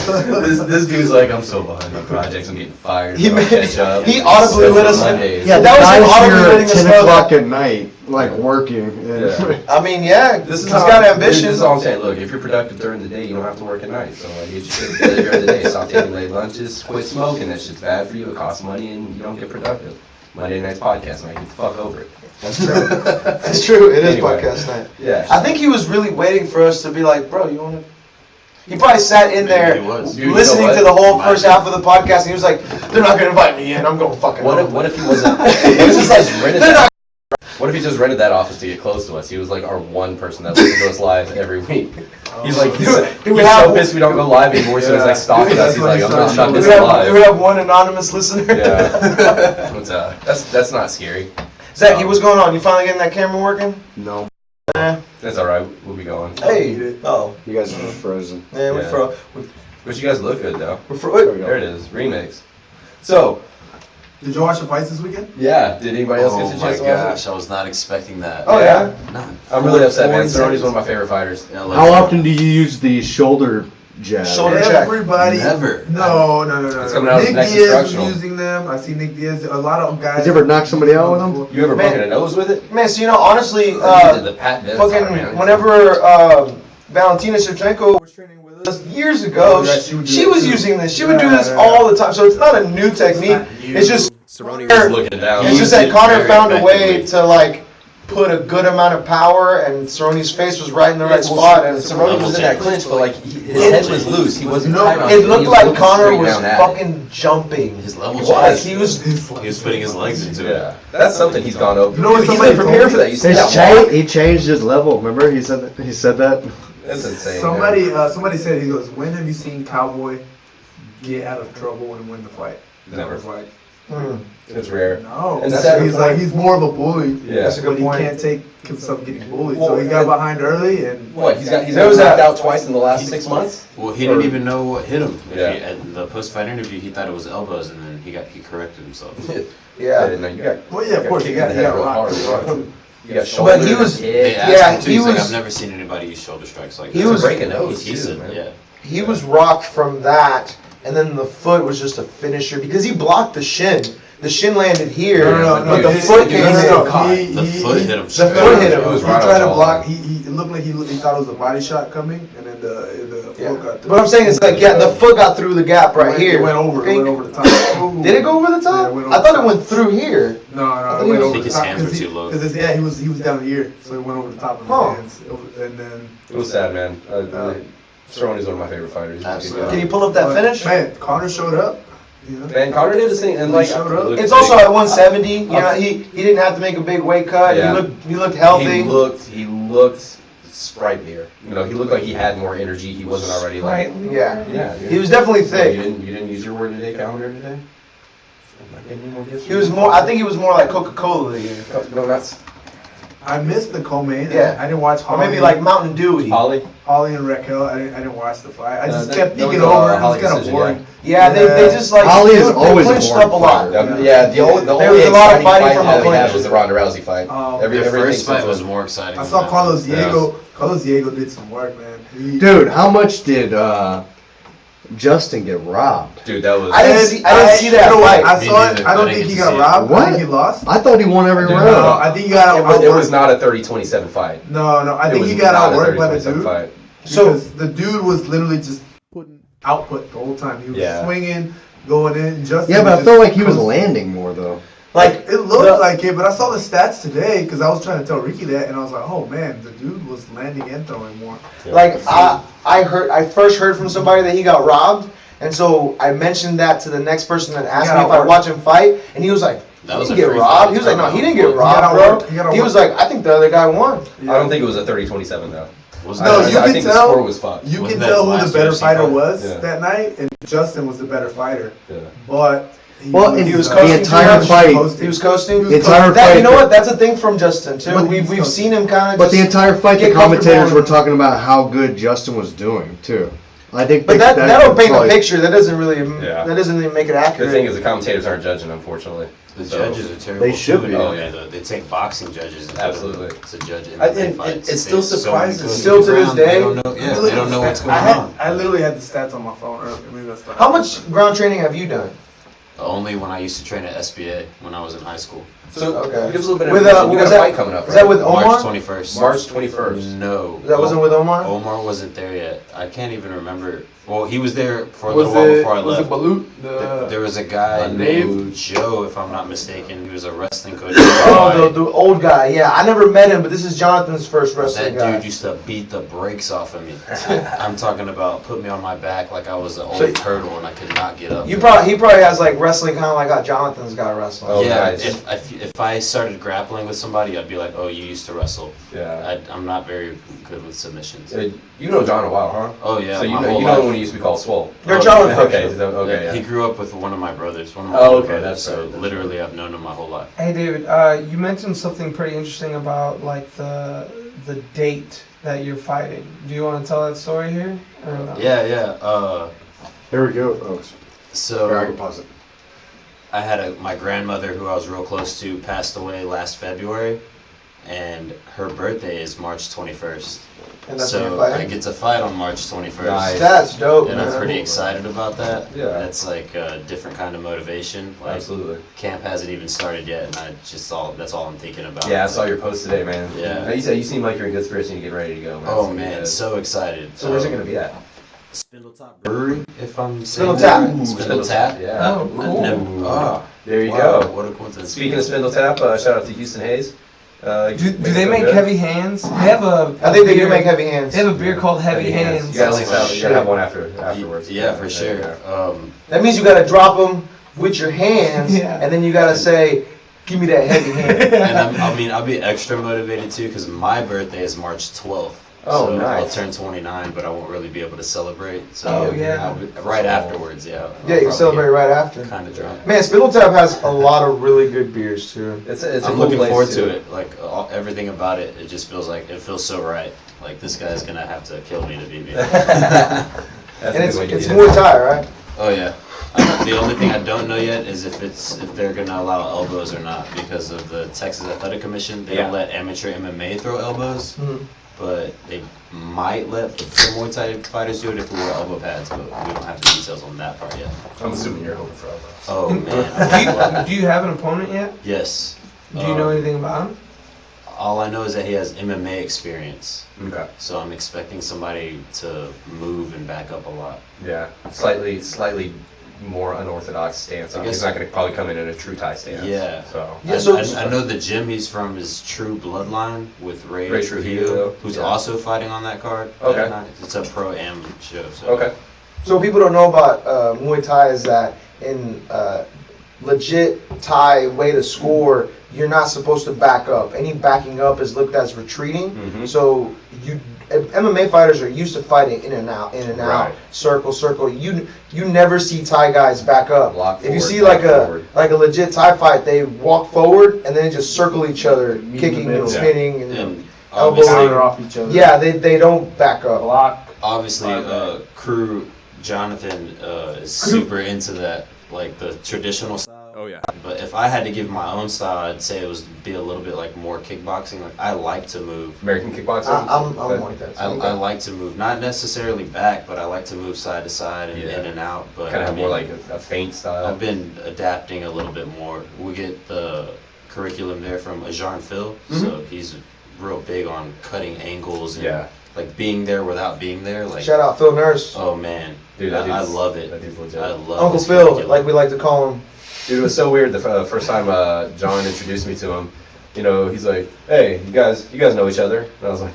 This dude's like, I'm so behind my projects. I'm getting fired.
He
I'll
made-
catch up.
he audibly let us-
Mondays.
Yeah, that was him
Guys
audibly
here
letting
at
us
10
know
o'clock
that.
at night, like working. And
Yeah.
I mean, yeah,
This is
he's
how,
got
This
ambition.
is all I'm saying. Look, if you're productive during the day, you don't have to work at night. So like, get your shit together during the day. Stop taking late lunches. Quit smoking. That shit's bad for you. It costs money, and you don't get productive. Monday night's podcast, man. Get the fuck over it.
That's true. That's true. It is
Anyway.
podcast night.
Yeah.
I think he was really waiting for us to be like, bro, you want to? He probably sat in there
Maybe he was.
Dude, you know
listening
what?
to the whole
Might
first
be.
half of the podcast, and he was like, "They're not gonna invite me in. I'm going fucking."
What
home."
if he wasn't? He was just like rented
They're
that. What if he just rented that office to get close to us? He was like our one person that listens to us live every week. He's like, he's so pissed we don't go live anymore, so he's like stalking us. He's like, I'm not
Do
missing live.
we have one anonymous listener?
Yeah. That's not scary.
Zachy, what's going on? You finally getting that camera working?
No.
That's alright, we'll be going.
Hey. Oh.
You guys are just frozen.
Man,
Yeah. But you guys look good though.
we're
There it is, remix. So,
Did you watch the fights this weekend?
yeah, did anybody else get
Oh
the
my
chance to watch it?
gosh, I was not expecting that.
Oh, yeah?
No.
I'm really upset, man.
40
Cerrone's one of my favorite fighters.
Yeah, like-
How often do you use the shoulder jab?
Shoulder check.
Everybody.
Never.
No.
It's coming out as
Nick
next
Diaz was
instructional.
using them. I see Nick Diaz. A lot of guys.
Has he ever knocked somebody out with them?
You ever
Man.
broken a nose with it?
Man, so honestly,
You did the Pat Benatar,
fucking
man.
whenever Valentina Shevchenko was training with us years ago,
Yeah,
she was using this. She would do this all the time. So it's not a new technique. It's just
Cerrone was looking down.
it's just that
it
Connor
very
found a way
effectively.
to like put a good amount of power, and Cerrone's face was right in the right spot, and
Cerrone was in that clinch, but like his head was loose. He wasn't tight on
it
He
looked
was
like
looking
Connor
straight
was
down at it.
fucking jumping.
His level
Like
changed.
he was.
He was putting his legs into
Yeah,
it.
that's something he's gone over.
You know what
He's
somebody
been prepared
told
for
me?
that. You see that walk?
He changed his level. Remember he said that.
That's insane.
Somebody,
man.
somebody said, he goes, when have you seen Cowboy get out of trouble and win the fight?
Never.
I was like,
It's rare.
no.
And
That's
that's
he's
a
like, he's more of a bully.
Yeah.
That's a good
But he
point.
can't take himself getting bullied.
Well,
So he got behind early and.
What? He's
There
been
was
knocked
that-
out twice in the last 6 months.
Well, he didn't even know what hit him.
Yeah.
At the post-fight interview, he thought it was elbows, and then he corrected himself.
I
Yeah.
didn't know you got.
Well, yeah, of course,
kicked
you got
in the head real
rocked.
hard. You got shoulder.
But he was-
They
kick.
asked
Yeah,
him too.
he
He's like,
was-
I've never seen anybody use shoulder strikes like
He
that.
was-
break a nose,
He
too,
said,
man.
yeah.
He was rocked from that, and then the foot was just a finisher because he blocked the shin. The shin landed here, but the foot came in.
The foot hit him.
The
straight.
foot hit him.
It was
He
right on
tried to
the
block.
line.
It looked like he thought it was a body shot coming, and then the
Yeah.
foot got through.
But I'm saying it's like, yeah, the foot got through the gap right here.
It went over the top.
Did it go over the top?
Yeah, it went
I
over
thought
the
it went through here.
No,
thought
it
he
went
was-
over
I think
the
his
top.
hands were too low.
Because he was down here, so he went over the top of his
Huh.
hands, and then.
It was sad, man. Cerrone is one of my favorite fighters.
Absolutely.
Can you pull up that finish?
Man, Connor showed up. You know?
Man, Connor did his thing, and like,
showed up.
It's also at 170. You know, he didn't have to make a big weight cut.
Yeah.
He looked healthy.
He looked sprightlier. You know, he looked like he had more energy. He wasn't already like.
Right.
Yeah.
Yeah. dude.
He was definitely
You
thick.
didn't use your word today, calendar today. Am I getting any more gifts?
He was more. I think he was more like Coca-Cola to you,
No, that's
I missed the co-main.
Yeah.
I didn't watch
or
Holly.
maybe like Mountain Dewy.
Holly.
Holly and Raquel. I didn't watch the fight. I just
that-
kept
that was
thinking
a
over. It
Holly
was kind of
decision,
boring.
Yeah, they just like
Holly is
they
always a
clinched
boring
up a lot.
fighter.
Yeah, the only
There was a lot of
exciting
fighting
fight
from
that
the
we had
clinch.
was the Ronda Rousey fight.
Their
Everything
first fight
since
was
then.
more exciting.
I
than
saw
that.
Carlos Diego. Carlos Diego did some work, man.
Dude, how much did Justin get robbed?
Dude, that was.
I didn't see that fight.
I
Me
saw it.
neither.
I don't
I
think
didn't
he
get
got
to see it.
robbed. I
What?
think he lost.
I thought he won every
Dude,
No,
round.
I think he got
It was
outworked.
not a 30-27 fight.
No, I
It
think
was
he got
not a
outworked by the
30-27
dude.
fight.
So-
Because the dude was literally just putting output the whole time. He was
Yeah.
swinging, going in. Justin
Yeah, but I
just
felt like he was
coasting.
landing more though.
Like
It looked like it, but I saw the stats today because I was trying to tell Ricky that, and I was like, "Oh man, the dude was landing and throwing more."
Like I first heard from somebody that he got robbed, and so I mentioned that to the next person that asked me if I watch him fight, and he was like, "He
That was
didn't
a
get
free
robbed."
fight.
He was like, "No, he didn't
He
get
got
robbed,
outworked.
bro."
He got
He was
outworked.
like, "I think the other guy won."
I don't think it was a 30-27 though.
No,
I
you can
think the
tell.
score was fucked.
You
Wasn't
can
that
tell who
last
the better
UFC
fighter
fight?
was
Yeah.
that night, and Justin was the better fighter.
Yeah.
But he
Well,
was,
and
he was
uh,
coasting
the entire
too much.
fight,
He was coasting.
The
entire
That,
fight.
you know what? That's a thing from Justin too.
But
We've
he's
seen him kind of.
But the entire fight, the
get
commentators
comfortable
were talking about how good Justin was doing too. I think.
But that'll paint a
probably-
picture. That doesn't really.
Yeah.
That doesn't even make it
The
accurate.
thing is, the commentators aren't judging, unfortunately.
The
So-
judges are terrible.
They should
too.
be.
Oh, yeah.
They take boxing judges and
Absolutely.
to judge
I-
MMA
and
fights.
it still
They- so
surprises
many
me.
Still to this
ground,
day?
They don't know, yeah, they don't know what's going on.
I literally had the stats on my phone earlier. Maybe that's not.
How much ground training have you done?
Only when I used to train at SBA when I was in high school.
So,
Okay.
give us a little bit of
With,
information. You
was
got a
that-
fight coming up,
Is that
right?
with Omar?
March 21st.
March 21st.
No.
That wasn't with Omar?
Omar wasn't there yet. I can't even remember. Well, he was there for a little while before I left.
Balut?
There was a guy
Dave?
named Joe, if I'm not mistaken. He was a wrestling coach.
Oh, the old guy. Yeah, I never met him, but this is Jonathan's first wrestling
That
guy.
dude used to beat the brakes off of me. I'm talking about put me on my back like I was an old
So-
turtle and I could not get up.
He probably has like wrestling kind of like how Jonathan's got wrestling.
Oh,
yeah,
nice.
if I started grappling with somebody, I'd be like, oh, you used to wrestle.
Yeah.
I'm not very good with submissions.
You know John a while, huh?
Oh yeah.
So you
my
know
whole
when
life.
he used to be called Swole.
You're John.
Okay. Okay.
Yeah,
Yeah.
he grew up with one of my brothers. One of my
Oh,
older
okay,
brothers,
that's
so
right, that's
literally I've known him my whole life.
Hey David, you mentioned something pretty interesting about like the date that you're fighting. Do you want to tell that story here? Or no?
Yeah.
There we go. Oh,
So
here, I can pause it.
I had my grandmother who I was real close to passed away last February, and her birthday is March 21st.
And that's when
So
you're fighting?
I get to fight on March 21st.
Nice.
That's dope,
And
man.
I'm pretty excited about that.
Yeah.
That's like a different kind of motivation. Like,
Absolutely.
camp hasn't even started yet, and that's all I'm thinking about.
Yeah, I saw your post today, man.
Yeah.
You seem like you're in good spirits and you get ready to go, man.
Oh
It's gonna be
man,
good.
so excited.
So where's it gonna be at?
Spindletop Brewery, if I'm
Spindle
saying
Tap.
that. Spindle Tap.
Yeah.
Oh, cool.
Ah,
There you
wow,
go.
what a coincidence.
Speaking of Spindle Tap, shout out to Houston Hayes.
Do they make heavy hands? They have a.
I think they do
beer-
make heavy hands.
They have a beer called Heavy Hands.
You gotta have one afterwards.
Yeah, for sure.
That means you gotta drop them with your hands,
Yeah.
and then you gotta say, "Give me that heavy hand."
And I'll be extra motivated too because my birthday is March 12th.
Oh,
so
nice.
I'll turn 29, but I won't really be able to celebrate. So
Oh, yeah.
I'll be, right afterwards, yeah.
Yeah, you celebrate right after.
Kind of drunk.
Man, Spindle Tap has a lot of really good beers too.
It's a
I'm
cool
looking
place
forward
too.
to it. Like everything about it, it just feels like it feels so right. Like this guy's gonna have to kill me to beat me.
That's
And
a good way to
it's
do it.
Muay Thai, right?
Oh yeah. The only thing I don't know yet is if they're gonna allow elbows or not because of the Texas Athletic Commission. They don't let amateur MMA throw elbows, but they might let the Muay Thai fighters do it if we wear elbow pads. But we don't have the details on that part yet.
I'm assuming you're hoping for elbows.
Oh man.
Do you have an opponent yet?
Yes.
Do you know anything about him?
All I know is that he has MMA experience.
Okay.
So I'm expecting somebody to move and back up a lot.
Yeah. Slightly more unorthodox stance.
I
He's
guess-
not going to probably come in a true Thai stance.
Yeah.
So.
Yeah, so-
I know the gym he's from is True Bloodline with Ray
Trujillo,
Trujillo, who's
yeah.
also fighting on that card.
Okay.
that night. It's a pro-am show. So.
Okay.
So what people don't know about Muay Thai is that in legit Thai way to score, you're not supposed to back up. Any backing up is looked as retreating.
Mhm.
So MMA fighters are used to fighting in and out,
Right.
circle. You never see Thai guys back up.
Block
If you
forward,
see
block
like
forward.
a legit Thai fight, they walk forward and then just circle each other, kicking and
Yeah.
spinning and
And
elbowing.
obviously,
off each other.
Yeah, they don't back up.
obviously Crew Jonathan is super into that, like the traditional style.
Oh yeah.
But if I had to give my own style, I'd say it was be a little bit like more kickboxing. Like I like to move.
American kickboxing.
I'm like that.
I like to move, not necessarily back, but I like to move side to side and
Yeah.
in and out. But
kind of
I
have more
mean,
like a feint style.
I've been adapting a little bit more. We get the curriculum there from Ajarn Phil, so he's real big on cutting angles and
Yeah.
like being there without being there. Like,
Shout out Phil Nurse,
oh man,
Dude, that
I
dude's-
love it.
that dude's legit.
I love
Uncle
this
Phil,
curriculum.
like we like to call him.
Dude, it was so weird the first time John introduced me to him. You know, he's like, "Hey, you guys know each other?" And I was like,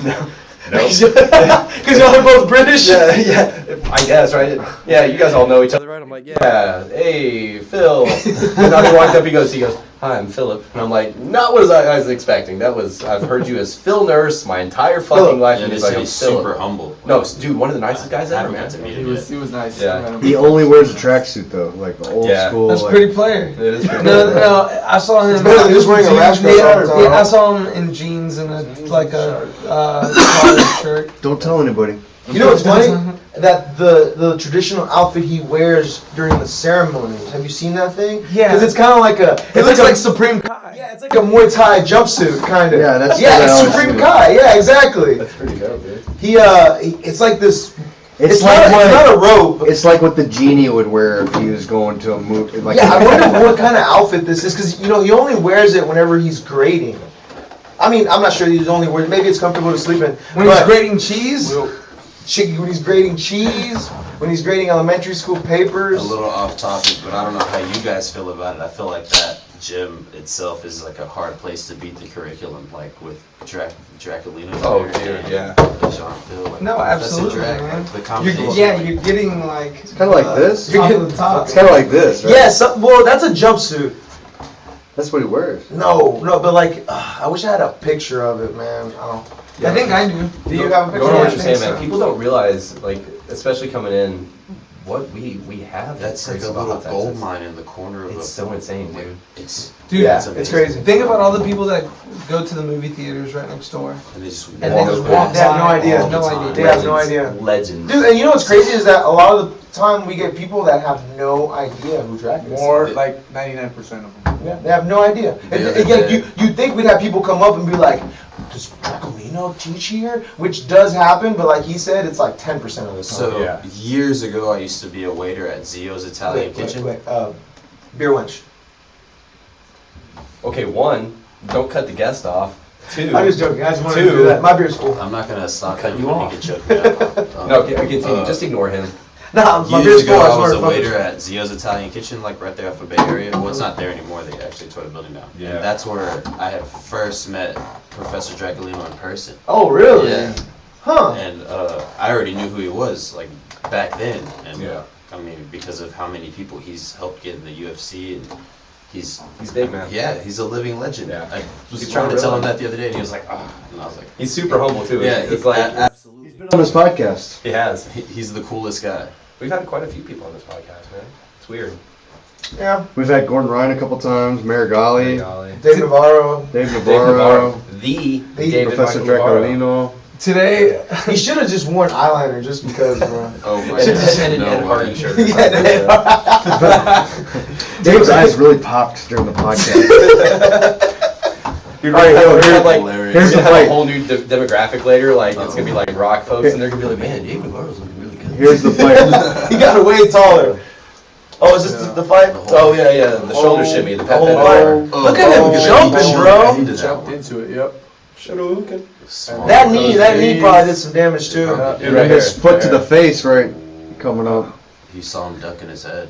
"No."
Because y'all are both British.
Yeah, I guess, right? Yeah, you guys all know each other, right? I'm like, yeah, hey, Phil. And I walked up, he goes, "Hi, I'm Philip." And I'm like, not what I was expecting. I've heard you as Phil Nurse my entire fucking life.
Yeah,
And
they
he's like,
say
I'm
he's
Philip.
super humble.
No, dude, one of the nicest guys
I
ever,
haven't got to
man.
meet
He
him
was
yet.
nice.
Yeah.
He only wears a tracksuit though, like the old
Yeah.
school.
That's
like,
pretty player.
It is pretty
No,
good.
no, I saw him.
better than just wearing a rash guard all the time.
Yeah, I saw him in jeans and a collared shirt.
Don't tell anybody.
You know what's funny? That the traditional outfit he wears during the ceremonies. Have you seen that thing?
Yeah.
Because it's kind of like a.
It looks like Supreme Kai.
Yeah, it's like a Muay Thai jumpsuit, kind of.
Yeah, that's
Yeah,
what I
it's
always
Supreme
do.
Kai. Yeah, exactly.
That's pretty dope, dude.
It's like this.
It's
It's
like
not a
what
robe.
it's like what the genie would wear if he was going to a movie. Like
Yeah, I wonder what kind of outfit this is, because he only wears it whenever he's grading. I mean, I'm not sure he's only wears. Maybe it's comfortable to sleep in.
When he's
but-
grating cheese.
when he's grading cheese, when he's grading elementary school papers.
A little off topic, but I don't know how you guys feel about it. I feel like that gym itself is like a hard place to beat the curriculum, like with Draculino.
Oh,
there
dude, yeah.
and Sean Phil, like,
No,
Professor
absolutely,
Drag,
man.
like, the competition.
You're getting like.
kind of like this.
You're
Top
getting-
of the top.
It's kind of like this, right?
Yes, well, that's a jumpsuit.
That's what he wears.
No, but like, I wish I had a picture of it, man. I
think I do.
Do you have a picture?
Going on
of
what
it?
you're saying, man. People don't realize, like, especially coming in, what we have.
That's like
crazy
a
about
little
Texas.
gold mine in the corner of
It's so insane, dude.
It's
Dude,
Yeah,
it's
it's
amazing.
crazy.
think about all the people that go to the movie theaters right next door.
And they just
And they just walk
They have no
by,
idea.
no
All the
idea.
time.
They have no idea.
Legends.
Dude, and you know what's crazy is that a lot of the time we get people that have no idea who Drac is.
More like 99% of them.
Yeah, they have no idea.
The
And
other
again,
day-
you'd think we'd have people come up and be like, does Dracolino teach here? Which does happen, but like he said, it's like 10% of the time.
So
Yeah.
years ago, I used to be a waiter at Zio's Italian Kitchen.
Beer wench.
Okay, one, don't cut the guest off. Two,
I'm just joking. I just wanted to
Two.
do that. My beer's full.
I'm not gonna stop
Cut
him
you
when
off.
he can choke me out.
no, okay, continue. Just ignore him.
Nah, my
Years
beer's full.
ago, I
just
was
wanted
a
to fuck
waiter
with
at Zio's Italian Kitchen, like right there off of Bay Area. Well, it's not there anymore. They actually tore the building down.
Yeah.
And that's where I had first met Professor Dracolino in person.
you. Oh, really?
Yeah.
Huh.
And I already knew who he was, like back then. And
Yeah.
I mean, because of how many people he's helped get in the UFC, and he's
big, man.
Yeah, he's a living legend.
Yeah.
I was
He's
trying to tell him
realize-
that the other day, and he was like, "Ah," and I was like,
He's super humble too.
"Yeah,
it's like
absolutely."
He's been on this podcast.
he has.
He's the coolest guy.
We've had quite a few people on this podcast, man. It's weird.
Yeah.
We've had Gordon Ryan a couple times, Marigali,
Golly.
Dave Navarro.
Dave
Dave
Navarro,
Navarro, the David
Professor
Michael Navarro.
Dracolino.
Today,
He should have just worn eyeliner just because, bro.
Oh my
And just
god!
an
No
Ed Hardy
way.
shirt.
Dave's eyes really popped during the podcast.
Dude,
All right,
we're
here's-
like,
hilarious.
we're
here's
gonna
the
have a
fight.
whole new demographic later. Like it's gonna be like rock folks, and they're gonna be like, "Man, David Navarro's looking really good."
Here's the fight.
He got way taller. Oh, is this the fight?
Oh yeah, the shoulder shimmy, the pet
Oh,
pet.
wow. Look at him jumping, bro.
He did that
Jumped
one.
into it, yep.
Small.
That knee probably did some damage too.
Dude,
And
right
his
here.
foot to the face, right, coming up.
You saw him ducking his head.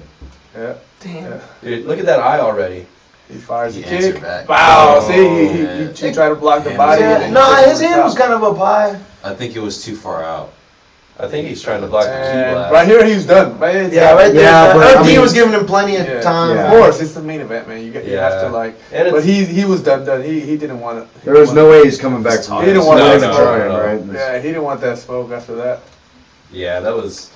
Yeah.
damn.
Dude, look at that eye already.
He fires
He
a
answered
kick.
back.
Wow,
Oh,
see,
man.
he tried to block the
Yeah,
body.
yeah.
and then
Nah,
he
his
took
hand
it
was
out.
kind of up high.
I think it was too far out.
I think he's trying to block the key
And
blast.
right here, he's done. Right here,
Yeah, right there.
Yeah, but, I
RD
mean-
was giving him plenty of
Yeah.
time.
Yeah.
Of course, it's the main event, man. You have
Yeah.
to like.
And it's-
But he was done. He didn't want it.
There was no way he's coming back from
He didn't want
No,
that
even
no,
smoke.
trying,
no.
right?
Yeah, he didn't want that smoke after that.
Yeah, that was.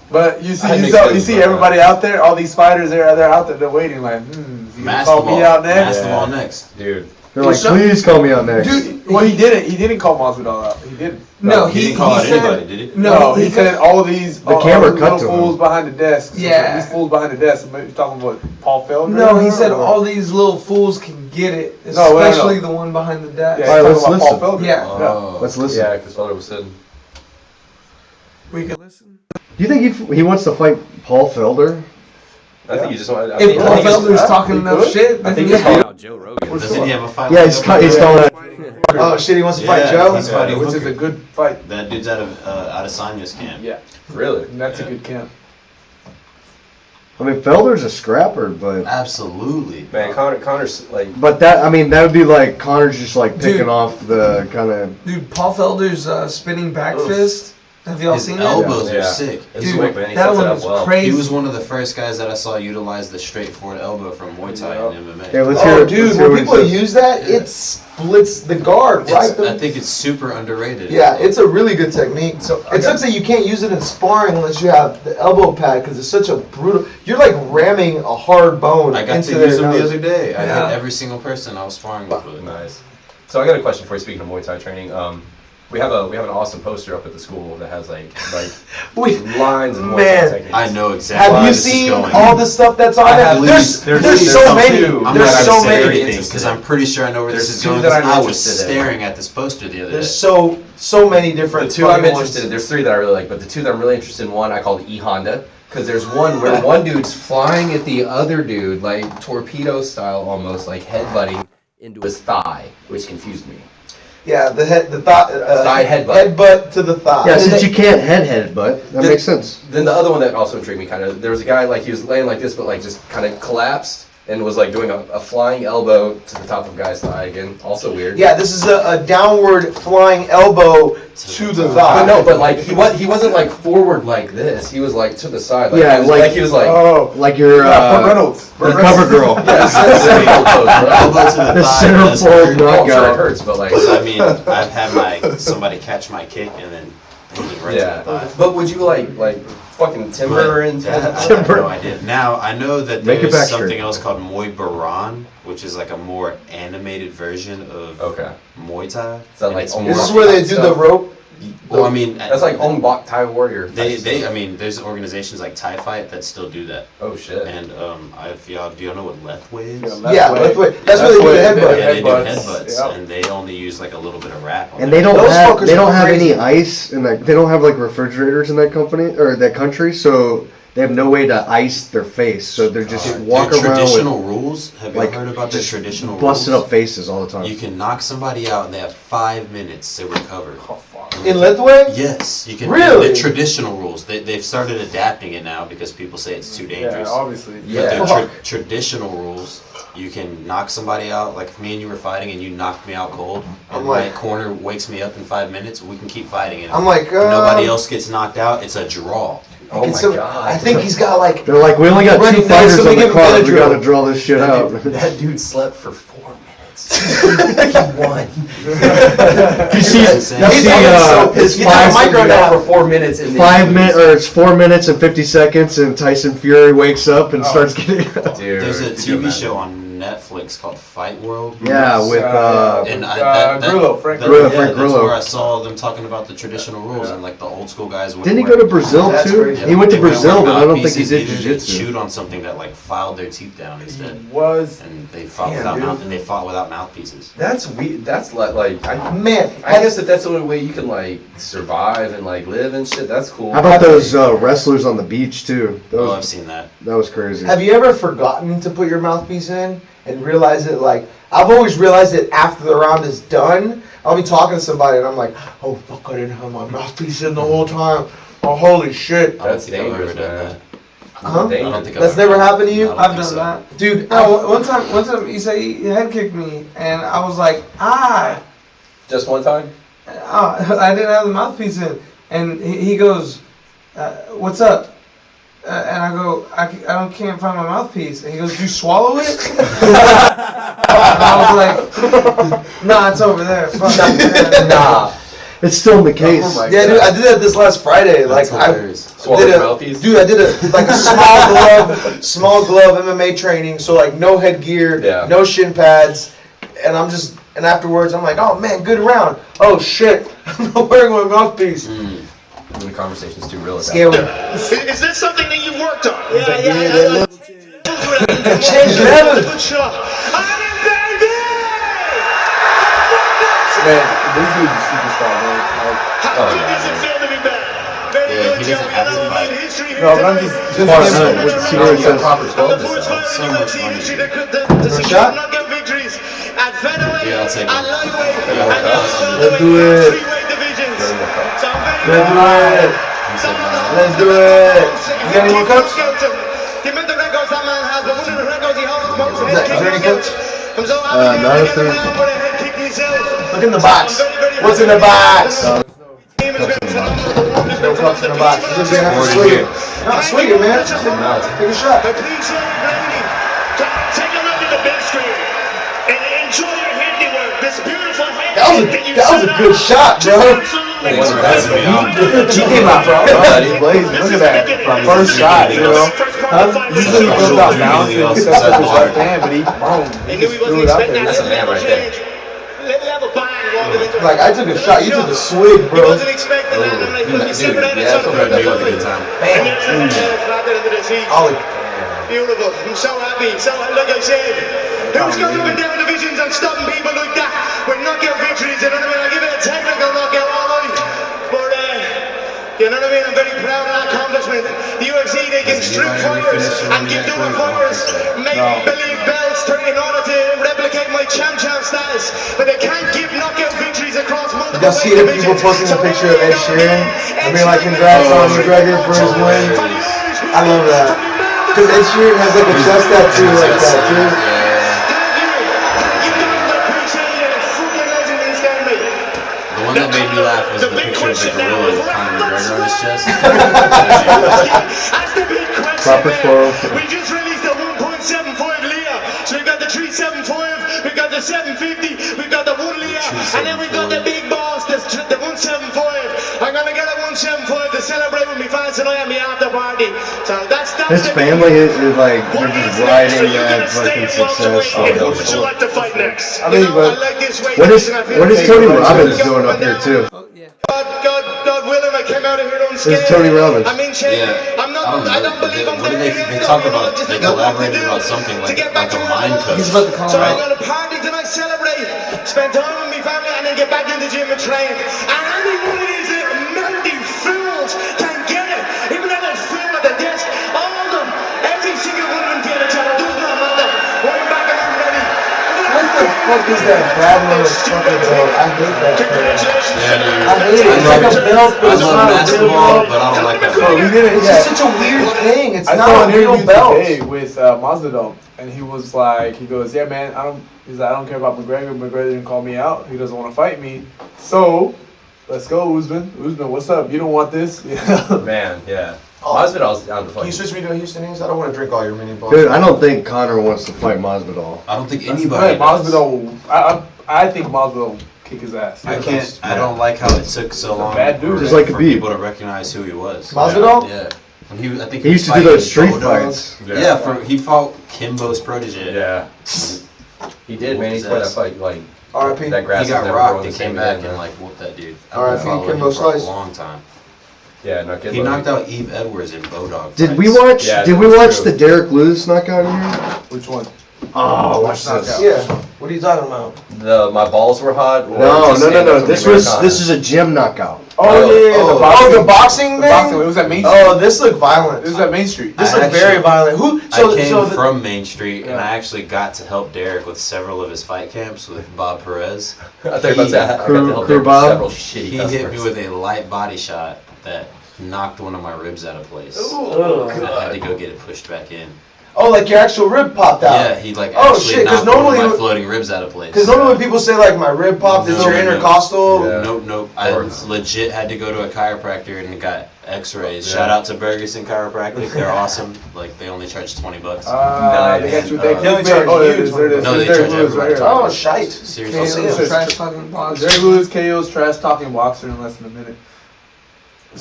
But you
I
see,
mixed
you
feelings
see
about
everybody out there. All these fighters, they're out there. They're waiting, like, is he gonna
Mask
call
the ball.
me out
Mask
next?
the ball next.
Dude.
They're like, please call me out next.
Dude, well, he didn't. He didn't call Masvidal out. He didn't.
No,
He didn't call out
said,
anybody, did he?
No, he said all these
The camera
all these
cut
little
to him.
fools behind the desk.
Yeah.
These fools behind the desk. You're talking about Paul Felder?
No, he said
Or-
all these little fools can get it,
No, no, no.
especially the one behind the desk.
Yeah,
All right,
he's
let's
talking about
listen.
Paul Felder.
Yeah.
Oh.
Let's listen.
Yeah, because Felder was sitting.
We could listen.
Do you think he wants to fight Paul Felder?
I think you just want. I
If
think,
Paul
I think,
Felder's
it's-
talking enough
could.
shit,
I
then
think
yeah.
he's calling out Joe Rogan.
Doesn't he have a fight?
Yeah,
lined up?
he's calling it.
Oh shit, he wants to
Yeah,
fight Joe?
he's fighting
Which is
Hooker.
a good fight.
That dude's out of Sanya's camp.
Yeah,
Really?
and that's a
Yeah.
good camp.
I mean, Felder's a scrapper, but
Absolutely.
Man, Connor's like.
that would be like Connor's just like picking
Dude.
off the kind of.
Dude, Paul Felder's spinning back fist. Have y'all
His
seen it?
elbows
Yeah.
are sick.
It's
Dude,
quick, man. He
that
sets it
one
up
was
well.
crazy.
He was one of the first guys that I saw utilize the straightforward elbow from Muay Thai and MMA.
Yeah, let's
Oh,
hear.
dude,
let's hear
when
what he
people
says.
use that, it splits the guard, right?
I think it's super underrated.
Yeah, it's a really good technique.
So,
It sucks that you can't use it in sparring unless you have the elbow pad because it's such a brutal. You're like ramming a hard bone
I got
into
to
their
use them the
nose.
other day. I
Yeah.
hit every single person I was sparring with it.
Nice. So I got a question for you. Speaking of Muay Thai training, we have an awesome poster up at the school that has like
We-
lines and Muay
Man.
Thai techniques.
I know exactly
Have
where
you
this is
seen
going.
all the stuff that's on
I
there?
have
There's
there's
so
some
many.
too.
I'm
There's
not
so
gonna say
many.
everything because I'm pretty sure I know where
There's
this is
two
going.
that I'm
because I was
interested in.
staring at this poster the other day.
There's so many
The
different.
two I'm
fucking
interested in,
ones.
there's three that I really like, but the two that I'm really interested in, one I call E Honda, because there's one where one dude's flying at the other dude, like torpedo style almost, like headbutting into his thigh, which confused me.
Yeah, the thigh
headbutt.
headbutt to the thigh.
Yeah, since you can't headbutt, that
The-
makes sense.
Then the other one that also intrigued me kind of, there was a guy like he was laying like this, but like just kind of collapsed, and was like doing a flying elbow to the top of guy's thigh again. Also weird.
Yeah, this is a downward flying elbow to the thigh.
But no, but like he wasn't like forward like this. He was like to the side. Like,
Yeah,
he was like
like your
Burt Reynolds.
your cover girl.
Yes, that's
Elbow to the
The
thigh
center
does
fold
hurt.
I'm sure it
knockout.
hurts, but like.
I mean, I've had somebody catch my kick and then hit it right to the
Yeah,
thigh.
but would you like fucking timber
But
into
that,
that?
I have no idea. Now I know that
Make it
there's
back
something
straight.
else called Muay Baran, which is like a more animated version of
Okay.
Muay Thai.
Is that
And
like
it's
Ong
This
more-
is where they do the rope.
Well, I mean,
That's like Ong Bak Thai Warrior.
I mean, there's organizations like Thai Fight that still do that.
Oh shit.
And do y'all know what Lethway is?
Yeah, that's where they do the headbutt.
Yeah, they do
Headbutts.
headbutts,
Yep.
and they only use like a little bit of wrap. On
And
it.
they don't
Those
have
fuckers
they don't
are
have
crazy.
any ice and like they don't have like refrigerators in that company or that country, so they have no way to ice their face. So they're just walk
Their
around
traditional
with
rules. Have you
like,
heard about their
just
traditional
busted
rules?
up faces all the time.
You can knock somebody out, and they have 5 minutes to recover.
In Lithway?
Yes, you can.
Really?
The traditional rules. They've started adapting it now because people say it's too dangerous.
Yeah, obviously.
But
Yeah.
the
Fuck.
traditional rules, you can knock somebody out. Like if me and you were fighting and you knocked me out cold,
I'm
and my
like-
corner wakes me up in 5 minutes, we can keep fighting. And
I'm like,
if nobody else gets knocked out, it's a draw.
Oh my god.
I think he's got like.
They're like, we only got
Running
two
nice,
fighters
so
on
we
the
give him
card. We
Benadryl.
gotta draw this shit out.
That dude slept for 4 minutes. He won.
You see,
He's
it's
He got a micro nap.
for 4 minutes in the
5 minutes, or it's 4 minutes and 50 seconds, and Tyson Fury wakes up and starts getting.
Dude,
There's a
could you
TV
imagine?
show on Netflix called Fight World.
Yeah, with
And
Grillo, Frank
Grillo.
yeah,
Frank
that's
Grillo.
where I saw them talking about the traditional rules and like the old school guys.
Didn't he go to Brazil
That's
too?
crazy.
He went to
They wouldn't
Brazil,
wear
but I don't think he
mouthpieces
did
either. They
jiu-jitsu.
chewed on something that like filed their teeth down instead,
Was
and they fought
Damn,
without without mouthpieces.
That's weird. That's like
Man,
I guess if that's the only way you can like survive and like live and shit, that's cool.
How about those wrestlers on the beach too? That
Oh, I've
was,
seen that.
that was crazy.
have you ever forgotten to put your mouthpiece in and realize it? Like, I've always realized it after the round is done. I'll be talking to somebody and I'm like, oh fuck, I didn't have my mouthpiece in the whole time. Oh holy shit.
I don't
That's
think I've ever
dangerous,
done
man.
that.
Huh?
I don't think I've
That's
ever
never
done
happened to you?
I don't
I've
think
done
so.
that.
Dude,
No, one time he said he head kicked me, and I was like,
Just one time?
I didn't have the mouthpiece in, and he goes, what's up? And I go, can't find my mouthpiece. And he goes, did you swallow it? And I was like, nah, it's over there. Fuck it.
Nah.
It's still in the case.
Oh my
yeah, dude, I did that this last Friday.
That's
Like,
hilarious.
Swallow
did
your
a,
mouthpiece?
dude, I did a small glove MMA training. So like no headgear,
Yeah.
no shin pads, and and afterwards I'm like, oh man, good round. Oh shit, I'm not wearing my mouthpiece.
The conversation's too real.
Scary.
Is this something that you've worked on?
Change level.
Good shot.
man, this dude's a superstar, man. Like,
How good does it feel to be back? Very
Yeah,
good,
he
Joey.
doesn't have to
I know
fight.
about history here
no, but I'm
tonight.
just
Come
him
on,
with
son.
see
No,
what
you
it
got
says.
proper 12
The
this
first
time.
fight
So
in
much
UFC
money.
history that could to secure
shot?
knockout victories at featherweight,
Yeah, I'll take
at
one.
lightweight,
Yeah,
and now
Let's
welterweight,
do it.
three-weight divisions. So I'm
Let's
very
do it. Let's do it. You got any more cups?
The amount of records that man has, but one of the records he holds most
Is there any cups?
I'm so happy
no,
to
sir.
get around with a head kick myself.
Look in the box. What's in the box? No cups in the box. You're gonna have to swing it. No, swing it, man. Take a shot.
But please, Brady, take a look at the big screen and enjoy your handiwork. This beautiful hand
That was a good shot, bro.
Thanks for having me on.
He came out from
Blazing, look at that. First shot, you know. Usually he goes out now and gets up with his left hand, but he, boom,
He
he
knew
just
he
threw
wasn't
it out
expecting
there.
That's a man right there.
Let me have a bang.
Like, I took a shot. You took a swig,
He
bro.
wasn't expecting that. I'm like, look, you see
Dude,
what
yeah, that's what
That was a good time.
And that's the head right there into the seat.
Ollie.
Beautiful. I'm so happy. So, like I said, who's going up and down divisions and stopping people like that with knockout victories? You know what I mean? I give it a technical knockout all right. But, you know what I mean? I'm very proud of that accomplishment. The UFC, they can strip fighters and give other fighters make-believe belts in order to replicate my champ status. But they can't give knockout victories across multiple
Y'all see the people posting a picture of Ed Sheeran? I mean, like, congrats on McGregor for his win. I love that. Because Ed Sheeran has like a chest tattoo like that too.
The one that made me laugh was the picture of the gorilla with Conor McGregor on his chest.
That's the big question.
Proper
there.
flow.
We just released the 1.75 liter. So we've got the 375, we've got the 750, we've got the 1 liter, and then we've got the big boss, the 175. I'm gonna get a 175 to celebrate with me fans tonight at my after party. So that's
His
the
family is like they're just riding that fucking success.
Who would you like to fight next?
I mean, but
What is Tony Robbins doing up here too?
Oh, yeah.
God willing, I came out of here unscared.
This is Tony Robbins.
I mean, Shane,
Yeah.
I don't believe I'm
What did they talk about? They collaborated about something like a mind coach.
He's about to call
So
him
I'm
out.
gonna party tonight, celebrate, spend time with my family, and then get back in the gym and train. And any one of these little melody fools can get it, even though they're full at the desk. All of them, every single one of them get a job. Does not matter. We're back and I'm ready.
what the fuck is that bad motherfucker belt? I hate that belt.
Congratulations.
Yeah, dude.
I hate it. It's like a belt, but
I
it's
love
not a real
basketball,
belt.
but I don't like that.
Bro, we did it. It's just such a weird thing. It's
I
not
saw
a
an
real
interview
belt.
today with Masvidal, and he was like, he goes, yeah, man, he's like, I don't care about McGregor. McGregor didn't call me out. He doesn't want to fight me. So, let's go, Usman. Usman, what's up? You don't want this? Yeah.
Man, yeah. Masvidal's down to
Can
fight.
you switch me to a Houston A's? I don't want to drink all your mini balls.
Dude, I don't think Conor wants to fight Masvidal.
I don't think
Right,
anybody does.
Masvidal, I think Masvidal will kick his ass.
I can't. I don't like how it took so long
bad dude.
Just like
for
Khabib.
people to recognize who he was.
Masvidal?
Yeah. And I think
He used to do
fighting
those street
photos.
fights.
Yeah, he fought Kimbo's protege.
Yeah. He did, man. He
Whooped
put that
his ass.
fight like
R.I.P.
that grass.
He got
is never
rocked
growing
and
the
came
same
back
again,
and
man.
like whooped that dude.
R.I.P.
Following
Kimbo
him for a
Slice.
long time.
Yeah, no kidding.
He knocked out Eve Edwards in Bodog.
Did
fights.
we watch?
Yeah,
did we
that's
watch
true.
the Derek Lewis knockout here?
Which one?
Oh, watch
knockout?
this.
Yeah. What are you talking about?
My balls were hot. or
No,
just
no, no,
stand
no.
up
This
from the
was
ground?
this is a gym knockout.
Oh, yeah,
oh,
The boxing
The
thing?
boxing. It was at Main Street.
Oh, this looked violent.
This was at Main Street.
This
I
looked very
actually-
violent. Who?
I came
the-
from Main Street, and
Yeah.
I actually got to help Derek with several of his fight camps with Bob Perez.
I thought you were about to say, I got to help
Crew
him with
Bob?
several shitty
He
customers.
hit me with a light body shot that knocked one of my ribs out of place.
Oh,
And I had to go get it pushed back in.
oh, like your actual rib popped out.
Yeah, he like
Oh,
actually
shit, 'cause
knocked one
normally
of my
it-
floating ribs out of place.
Because normally when people say like my rib popped, it's
No,
your
no.
intercostal.
Yeah.
Nope. I
Or-
legit had to go to a chiropractor and got x-rays.
Yeah.
Shout out to Bergerson Chiropractic. They're awesome. Like, they only charge $20.
They got you.
They
only charge
Oh,
you
there it is. There it is.
No, they
Derek
charge
Lewis
everybody.
right here.
Oh, shite.
Seriously.
KO.
Trash talking box.
Derek Lewis KO's trash talking boxer in less than a minute.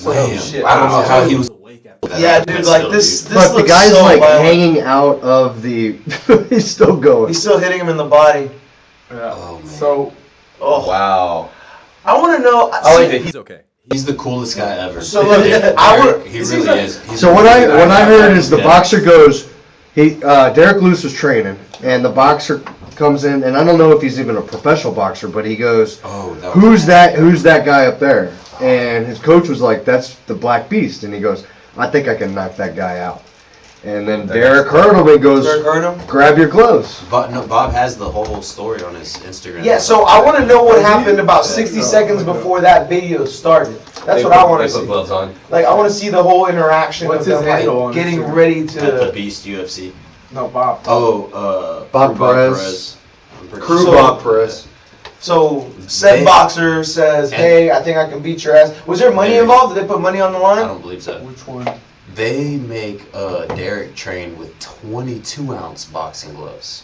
Damn.
shit.
I don't know how he was awake after that.
Yeah,
But
dude,
still,
like this.
dude.
This
But the
looks
guy's
so
like
violent.
hanging out of the. He's still going.
He's still hitting him in the body.
Yeah.
Oh, man.
So,
Oh,
Wow.
I want to know.
I like it. He's okay.
He's the coolest guy ever.
So look, I would.
He really is. He's
So
a
what
really
I heard is the
yeah.
boxer goes. Derek Lewis was training, and the boxer comes in, and I don't know if he's even a professional boxer, but he goes,
Oh, that was
Who's that guy up there? And his coach was like, that's the Black Beast. And he goes, I think I can knock that guy out. And then Derek heard him and goes,
Derek heard him?
grab your gloves.
Bob has the whole story on his Instagram.
Yeah, so I want to know what happened about 60 seconds before that video started. That's what I want to
They put
see.
gloves on.
Like, I want to see the whole interaction
What's
of
his
them like,
handle on
getting
Instagram?
ready
At the
to.
Beast UFC.
no, Bob.
Oh,
Bob
Crew
Perez.
I'm pretty
Crew
sure.
Bob
Perez.
So, said
They-
boxer says, hey, I think I can beat your ass. Was there money
They-
involved? Did they put money on the
I
line?
don't believe so.
Which one?
They make Derek train with 22-ounce boxing gloves.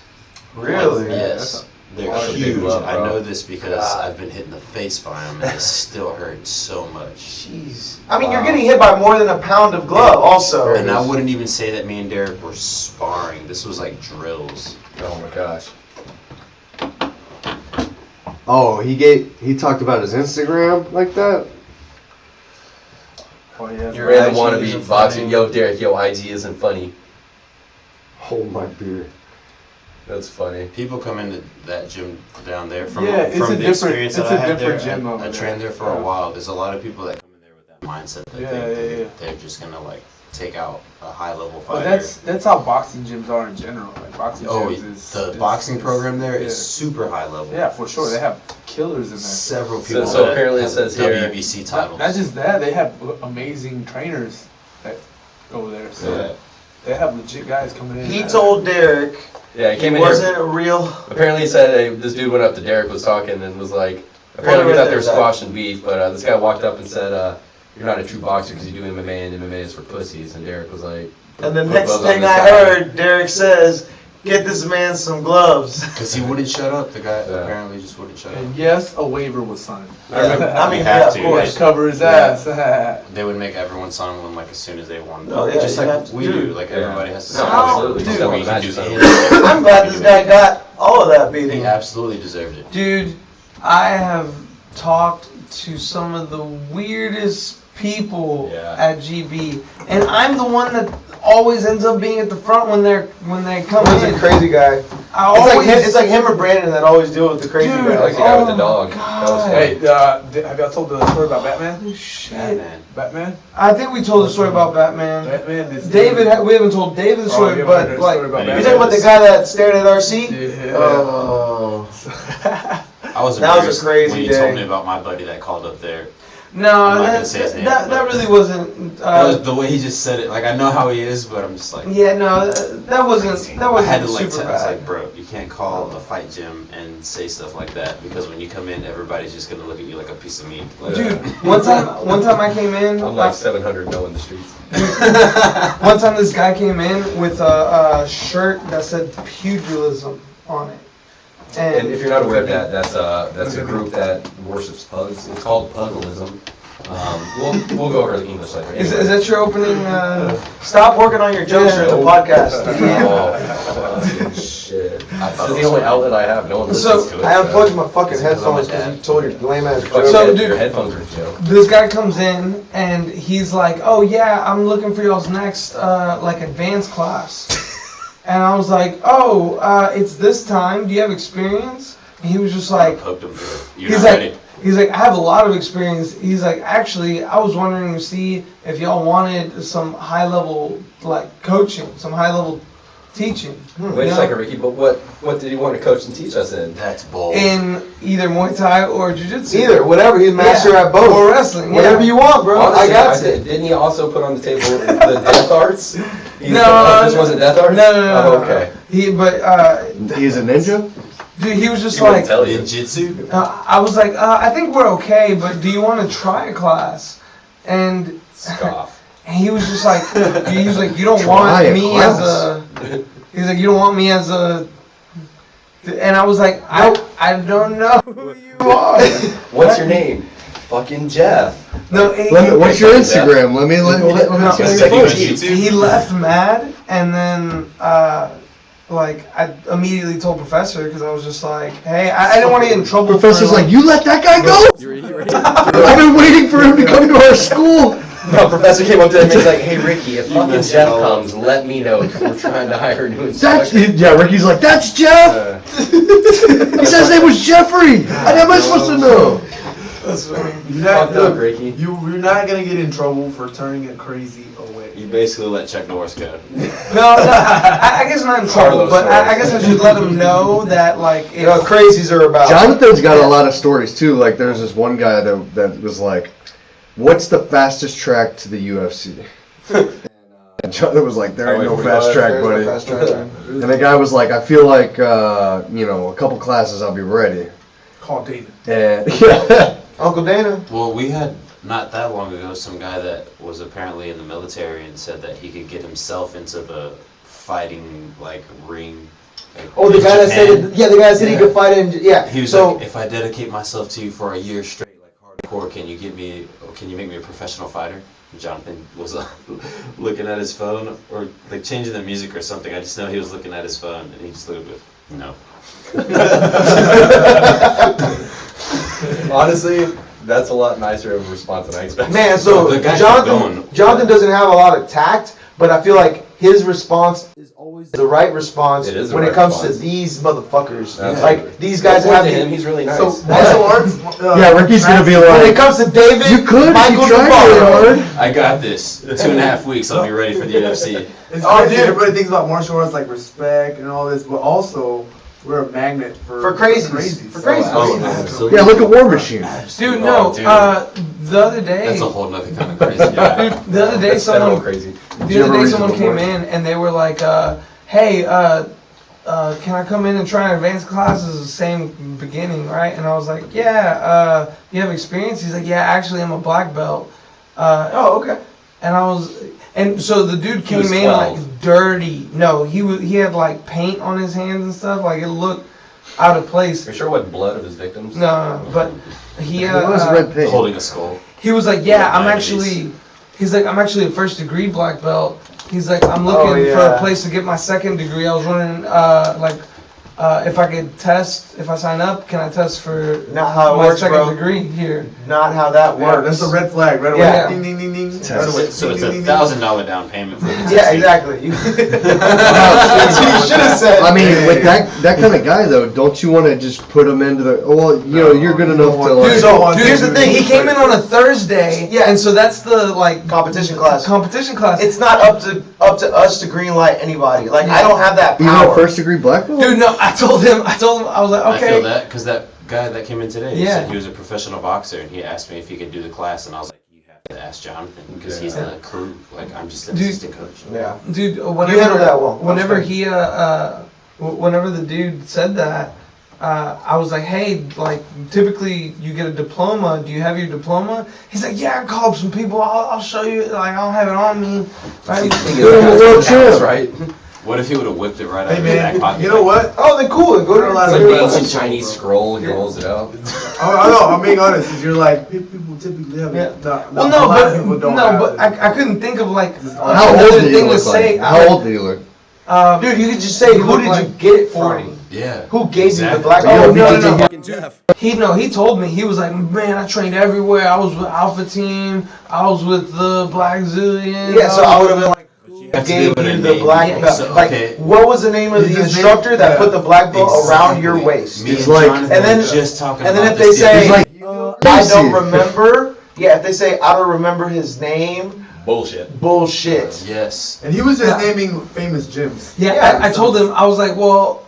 Really?
Yes. They're
That's a big
huge.
glove,
I
bro.
know this because
God.
I've been hit in the face by them, and it still hurts so much.
Jeez. I mean, you're getting hit by more than a pound of glove, also.
And I wouldn't even say that me and Derek were sparring. This was like drills.
Oh my gosh.
Oh, he talked about his Instagram like that?
Oh, yeah.
You're in the
IG
wannabe
isn't
boxing.
funny.
Yo, Derek, yo, IG isn't funny.
Hold my beer.
That's funny.
People come into that gym down there from,
Yeah, it's
from
a
the
different-
experience
it's
that
a
I had
different
there.
gym over
I
there.
trained there for a
Yeah.
while. There's a lot of people that come in there with that mindset that
Yeah.
they're just gonna like take out a high level
But
fighter.
that's how boxing gyms are in general. Like boxing
Oh,
gyms is
the
is-
boxing
is-
program there is
yeah.
super high level.
Yeah, for sure. They have killers in there.
Several
So-
people.
so
that
apparently it
have
says here-
WBC titles.
Not just that, they have amazing trainers that go there. So.
Yeah.
They have legit guys coming in.
He told Derek
Yeah, he came
he
in here.
wasn't a real.
Apparently, he said this dude went up to Derek, was talking, and was like, apparently we thought they were squashing beef, but this guy walked up and said, "You're not a true boxer because you do MMA, and MMA is for pussies." And Derek was like,
And the
"Put
next
gloves on
thing
this
I
guy."
heard, Derek says, "Get this man some gloves."
Because he wouldn't shut up. The guy
Yeah.
apparently just wouldn't shut up.
And yes, a waiver was signed.
I mean,
You
yeah,
have
of
to,
course.
Cover his
Yeah.
ass.
They would make everyone sign one like as soon as they wanted.
Oh, yeah,
just
you
like
have to
we
do.
do. Like everybody has to
No,
sign.
absolutely.
Dude.
Before you can do
Matches on
anything.
I'm glad this guy got all of that
He
beating.
absolutely deserved it.
Dude, I have talked to some of the weirdest people
Yeah.
at GB, and I'm the one that always ends up being at the front when they come
He's
in.
a crazy guy.
I
It's
always,
like him or Brandon that always deal with the crazy
Dude,
Like
guys.
the guy with the
Oh,
dog.
my
That was
God.
funny.
Hey, have y'all told the story about Batman?
Oh, shit.
Batman.
Batman?
I think we told the story about Batman.
Batman is
David, we haven't told David the story,
you haven't
but
heard the
like,
story about
You
Yeah.
talking about the guy that stared at our seat?
Yeah.
Oh.
I was
That was a
embarrassed
crazy
when you
day.
told me about my buddy that called up there.
no,
I'm not
that,
gonna say his name,
that
but-
really wasn't.
The way he just said it, like I know how he is, but I'm just like,
Yeah, no, that wasn't
I had to
super
like text,
bad.
like, bro, you can't call a fight gym and say stuff like that because when you come in, everybody's just gonna look at you like a piece of meat. Like,
Dude, one time I came in.
I'm like 700 no in the streets.
One time this guy came in with a shirt that said pugilism on it.
And if you're not aware of that, that's a group that worships pugs. It's called Pugilism. We'll go over the English later.
Is that your opening?
Stop working on your jokes during the podcast.
Oh, shit. This is the only outlet I have. No one listens to it.
I unplugged my fucking
Is it 'cause I'm
headphones
a
because
dad?
you told your lame ass
Fuck,
joke.
So,
your
dude-
headphones are a joke.
This guy comes in and he's like, "Oh yeah, I'm looking for y'all's next like advanced class." And I was like, "Oh, it's this time. Do you have experience?" And he was just
I
like,
poked him through it. You're
he's
not
like,
ready.
he's like, "I have a lot of experience." He's like, "Actually, I was wondering to see if y'all wanted some high level like coaching, some high level teaching."
Wait
you
a
know?
second, Ricky, but what did he want to coach and teach us in?
That's bold.
In either Muay Thai or Jiu Jitsu.
Either, whatever. He's master
Yeah.
at both.
Or wrestling.
Whatever
yeah.
you want, bro.
Honestly,
I got it.
Didn't he also put on the table the death arts?
No,
This wasn't death arts?
No.
Oh, okay.
He, but
He's a ninja?
dude, he was just
He wouldn't
like,
tell you.
Ninjutsu?
I was like, I think we're okay, but do you want to try a class? And
Scoff.
he was just like, he was like, you don't
Try
want
a
me
class.
as a. He's like, you don't want me as a. And I was like, I don't know who you are.
What's your name? Fucking Jeff.
No,
What's your Instagram? Let me see
Let's
your
take
post.
it easy.
he left mad, and then like I immediately told Professor because I was just like, hey, I didn't want to get in trouble.
Professor's
for,
like, you let that guy go? I've been waiting for him to come to our school.
No, Professor came up to him and he's like, "Hey Ricky, if fucking Jeff comes, let me know. We're trying to hire a new
That's
instructor."
yeah. Ricky's like, that's Jeff. He said his name was Jeffrey. How am I supposed to know?
Fucked up, Ricky.
You're not gonna get in trouble for turning it crazy away.
You basically let Chuck Norris go.
No, I guess not in trouble,
Carlos
but I
Torres.
guess I should let him know that like
You know what crazies are about.
Jonathan's got a lot of stories too. Like there's this one guy that was like, "What's the fastest track to the UFC?" And Jonathan was like, "There ain't no fast track, buddy."
Fast track.
And the guy was like, "I feel like a couple classes I'll be ready."
Call David.
And yeah,
Uncle Dana.
Well, we had not that long ago some guy that was apparently in the military and said that he could get himself into the fighting like ring. Like,
Oh, the
in
guy that
Japan.
said, the guy that said he could fight in, yeah.
He was
So,
like, if I dedicate myself to you for a year straight, like hardcore, can you make me a professional fighter? And Jonathan was looking at his phone or like changing the music or something. I just know he was looking at his phone and he just looked at no.
Honestly, that's a lot nicer of a response than I expected.
man, so
The guy kept going.
Jonathan doesn't have a lot of tact, but I feel like his response is always the right response
It is the
when
right
it comes
response.
to these motherfuckers.
Absolutely.
Like, these guys
Don't point
have
to him. He's really nice.
So, martial arts.
yeah. Ricky's gonna be
When it
like,
comes to David,
"You could if
Michael
you tried really
Navarro.
hard."
I got this. 2.5 weeks, I'll be ready for the UFC.
It's crazy. Everybody thinks about martial arts like respect and all this, but also we're a magnet for
crazies. For crazies.
Oh, absolutely.
Yeah, look at War Machine.
Dude, no. The other day.
That's a whole nother kind of crazy.
Dude, the other day
That's federal
someone
crazy.
The other day someone came in and they were like, hey, can I come in and try an advanced class? It's the same beginning, right? And I was like, yeah, you have experience? He's like, yeah, actually I'm a black belt.
Oh, okay.
And so the dude came
was
in
12.
like dirty. No, he had like paint on his hands and stuff. Like it looked out of place.
Are you sure it wasn't blood of his victims?
No, but he
It was red paint.
Holding a skull.
he was like, yeah, I'm
Nineties.
I'm actually a first degree black belt. He's like, I'm looking for a place to get my second degree. I was wondering, if I could test, if I sign up, can I test for
Not how it
my
works,
second
bro.
degree here?
Not how that
Yeah,
works.
that's a red flag right away.
Yeah.
Ding, ding, ding, ding.
Test.
Right away.
So it's
Ding, ding, ding,
$1,000 down payment for the
Yeah, exactly. You That's what you should have said.
I mean, with that kind of guy though, don't you want to just put him into the? Well, you know, you're good enough to like.
Dude, here's the thing.
He came in on a Thursday,
Yeah.
and so that's the like
Competition class.
competition class.
It's not up to us to green light anybody. Like I don't have that
Even
power.
a first degree black belt.
Dude, no, I told him, I was like,
I feel
okay.
that because that guy that came in today he
Yeah.
said he was a professional boxer and he asked me if he could do the class and I was like, you have to ask Jonathan because he's the crew. Like I'm just an
Dude.
assistant coach.
Yeah.
Dude,
You handled that well.
whenever he, whenever the dude said that, I was like, hey, like, typically you get a diploma. Do you have your diploma? He's like, yeah, I called some people. I'll show you. Like, I don't have it on me. Right?
That's right.
What if he would have whipped it right out
Hey
of his back
man,
pocket?
you know what?
Oh, then cool. Then go to
It's
It's like
like
an ancient Chinese scroll. He rolls it out.
I know. I'm being honest. 'Cause you're like people typically have it.
Yeah.
No,
Well,
a
no,
lot
but
of people don't
no,
have
but
it.
I couldn't think of like
How old
another
did he
thing to
look
say.
like? How old did he look?
Dude, you could just say,
He
who
looked
did you
like
get it
40.
from?
Yeah.
Who gave you the
Exactly.
black?
Oh,
Oh,
no. He told me, he was like, man, I trained everywhere. I was with Alpha Team. I was with the Black Zillion.
Yeah, so I would have been like,
You have to be
gave
able to
you the
name-
black
Yeah,
belt.
so,
Like,
okay.
what was the name of the instructor that put the black belt around your
Exactly.
waist?
Me
It's
and
like-
Jonathan
and then-
were just talking
And then
about
if they
this the other
say,
He's like,
I
Lucy.
don't remember, yeah, if they say, I don't remember his name,
Bullshit.
bullshit.
Yes.
And he was just
Yeah.
naming famous gyms.
Yeah,
Yeah,
I told him, I was like, well,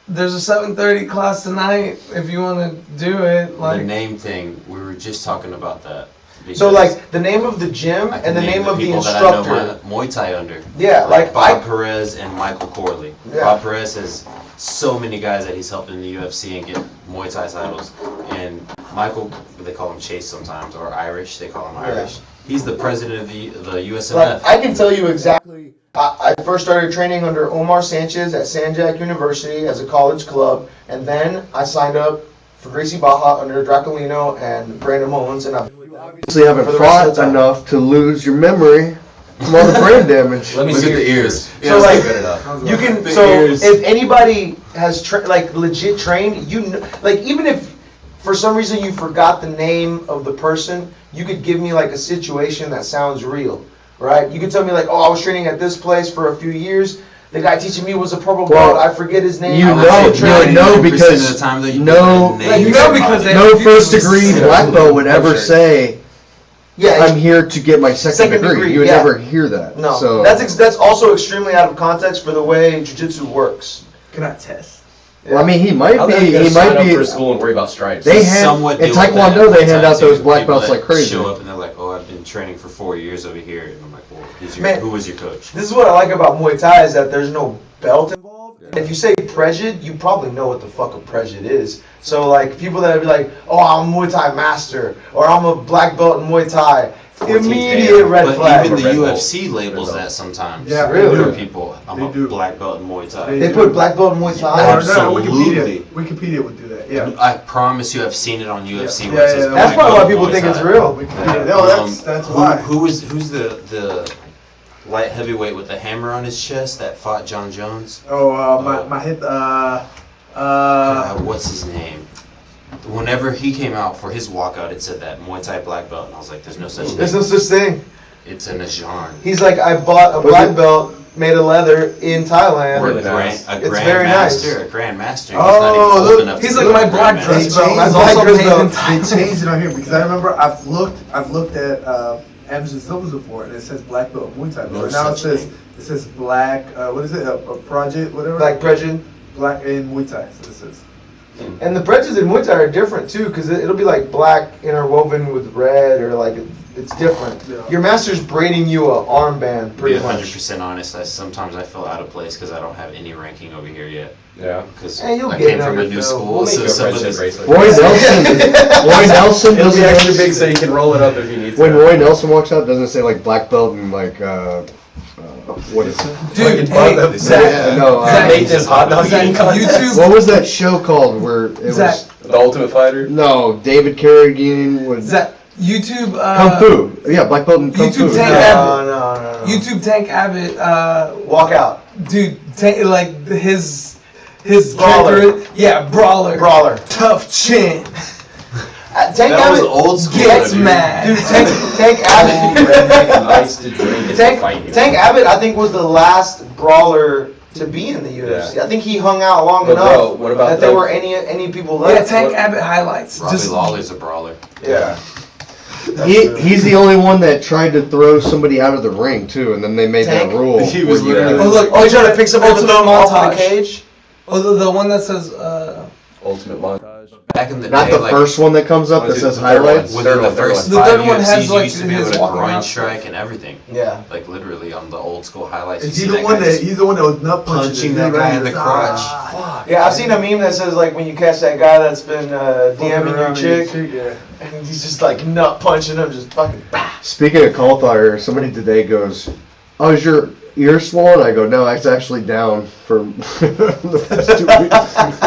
there's a 7:30 class tonight if you want to do it.
The
Like,
name thing, we were just talking about that.
So,
because
like, the name of the gym
I
and
can
the name of the
people that
instructor.
I know my Muay Thai under.
Yeah, like,
Bob Perez and Michael Corley.
Yeah.
Bob Perez has so many guys that he's helped in the UFC and get Muay Thai titles. And Michael, they call him Chase sometimes, or Irish, they call him Irish. He's the president of the USMF.
Like, I can tell you exactly. I first started training under Omar Sanchez at San Jac University as a college club, and then I signed up for Gracie Baja under Dracolino and Brandon Mullins, and I've
Obviously, haven't
For the rest of
fought
the time.
enough to lose your memory from all the brain damage.
Let me
Look
see
at
your
the ears.
So, like,
good enough.
you can.
The
So
ears.
if anybody has like legit trained, you know, like even if for some reason you forgot the name of the person, you could give me like a situation that sounds real, right? You could tell me like, oh, I was training at this place for a few years. The guy teaching me was a purple
Well,
belt. I forget his name.
you
I was
know-
still
you
training.
know
90%
because
of the time that you
no-
name
Like, you know
somebody.
because they-
No
People
first degree
say-
black belt would ever
Sure.
say,
Yeah,
I'm here to get my second degree. You would
yeah.
never hear that.
no,
So
that's also extremely out of context for the way jiu-jitsu works.
Can I test?
Well, I mean, he might
How
be.
the heck you
He
sign
might
up
be.
for school and worry about stripes?
They hand
Somewhat
in
deal with that
Taekwondo. They hand
Muay
out
Thai
those
too.
black
People
belts
that
like crazy.
Show up and they're like, "Oh, I've been training for 4 years over here," and I'm like, "Well,
Man.
who was your coach?"
This is what I like about Muay Thai is that there's no belt involved. If you say Prejid, you probably know what the fuck a Prejid is. So like people that would be like, oh, I'm a Muay Thai master, or I'm a black belt in Muay Thai,
14th
immediate
Dan.
red
But
flag.
even the
Red Bull.
UFC labels that sometimes.
Yeah,
Really?
For people, I'm
They
a
do.
black belt in Muay Thai.
They put black belt in Muay Thai.
Or no,
Absolutely.
Wikipedia would do that. Yeah.
I promise you, I've seen it on UFC.
Yeah,
where it says
yeah,
That's
black
probably why
belt
people
Muay
think it's
Thai.
real.
Wikipedia. No, that's why.
Who's the light heavyweight with the hammer on his chest that fought John Jones?
Oh, my hit.
What's his name? Whenever he came out for his walkout, it said that Muay Thai black belt, and I was like, "There's no such
There's
thing.
no such thing.
It's an Ajan."
He's like, I bought a black belt made of leather in Thailand.
Really nice.
A
It's very nice.
grandmaster, a grandmaster.
Oh,
He's not even old
look,
enough
he's
to
like
be
my
a
black
grandmaster.
dress belt.
My
That's
black
also
dress
made
belt.
in
They
Thailand.
changed it on here because I remember I've looked at Anderson Silva's before and it says black belt Muay Thai.
No
But now
such thing.
it says black. What is it? A project, whatever.
Black Prejid.
Black in Muay Thai. So this is.
And the breeches in Muay Thai are different too, because it'll be like black interwoven with red, or like it's different.
Yeah.
Your master's braiding you a armband,
To be
pretty much.
100% honest, sometimes I feel out of place because I don't have any ranking over here yet.
Yeah.
Because
Hey, you'll
I
get
came
it
from
under
a new
your belt.
school,
We'll make
so
you a
some of
friendship
this.
bracelet.
Roy Nelson
It'll be extra
doesn't.
big so you can roll it up if you need to.
When Roy Nelson walks out, doesn't it say like black belt and like what is it?
Dude,
Fucking
hey,
fuck
Zach,
No,
Zach,
Make this hot dog
Zach,
eating contest.
YouTube-
what was that show called where it
Zach.
was?
The Ultimate Fighter.
No, David Carradine was
Zach, YouTube,
Kung Fu. Yeah, black belt in Kung
YouTube
Fu.
Tank
No,
Abbott.
no.
YouTube Tank Abbott,
Walk out.
dude, like his
Brawler.
character, yeah, brawler, tough chin,
Tank
That was
Abbott
old school.
gets
dude.
mad.
Dude, Tank
Old,
Abbott.
redneck, nice to drink and to fight you.
Tank Abbott, I think, was the last brawler to be in the UFC.
Yeah.
I think he hung out long
But
enough
bro, what about
that there
the-
were any people
Yeah,
left.
Tank Abbott highlights.
Robbie
Just
Lawler's a brawler.
Yeah.
He's the only one that tried to throw somebody out of the ring too, and then they made
Tank?
that rule.
He was
where you
literally-
gotta-
oh look,
Oh, he tried to pick somebody to
Ultimate
throw him off in
montage.
the cage?
the one that says
Ultimate montage.
Back in the
Not
day,
the
like,
first one that comes up that says highlights.
within the first
The
5
third one
UFCs,
has,
you
like,
used to be able
his
to
walking
groin
around
strike and everything.
Yeah.
Like literally on the old school highlights.
Is
you
he
see
the one
guy
that he's the one that was nut
punching that guy in the crotch?
Yeah, I've seen a meme that says, like, when you catch that guy that's been DMing your chick,
Yeah.
and he's just, like, nut punching him, just fucking bah.
Speaking of cauliflower, somebody today goes, "Oh, is your ear swollen?" I go, "No, it's actually down for the past 2 weeks."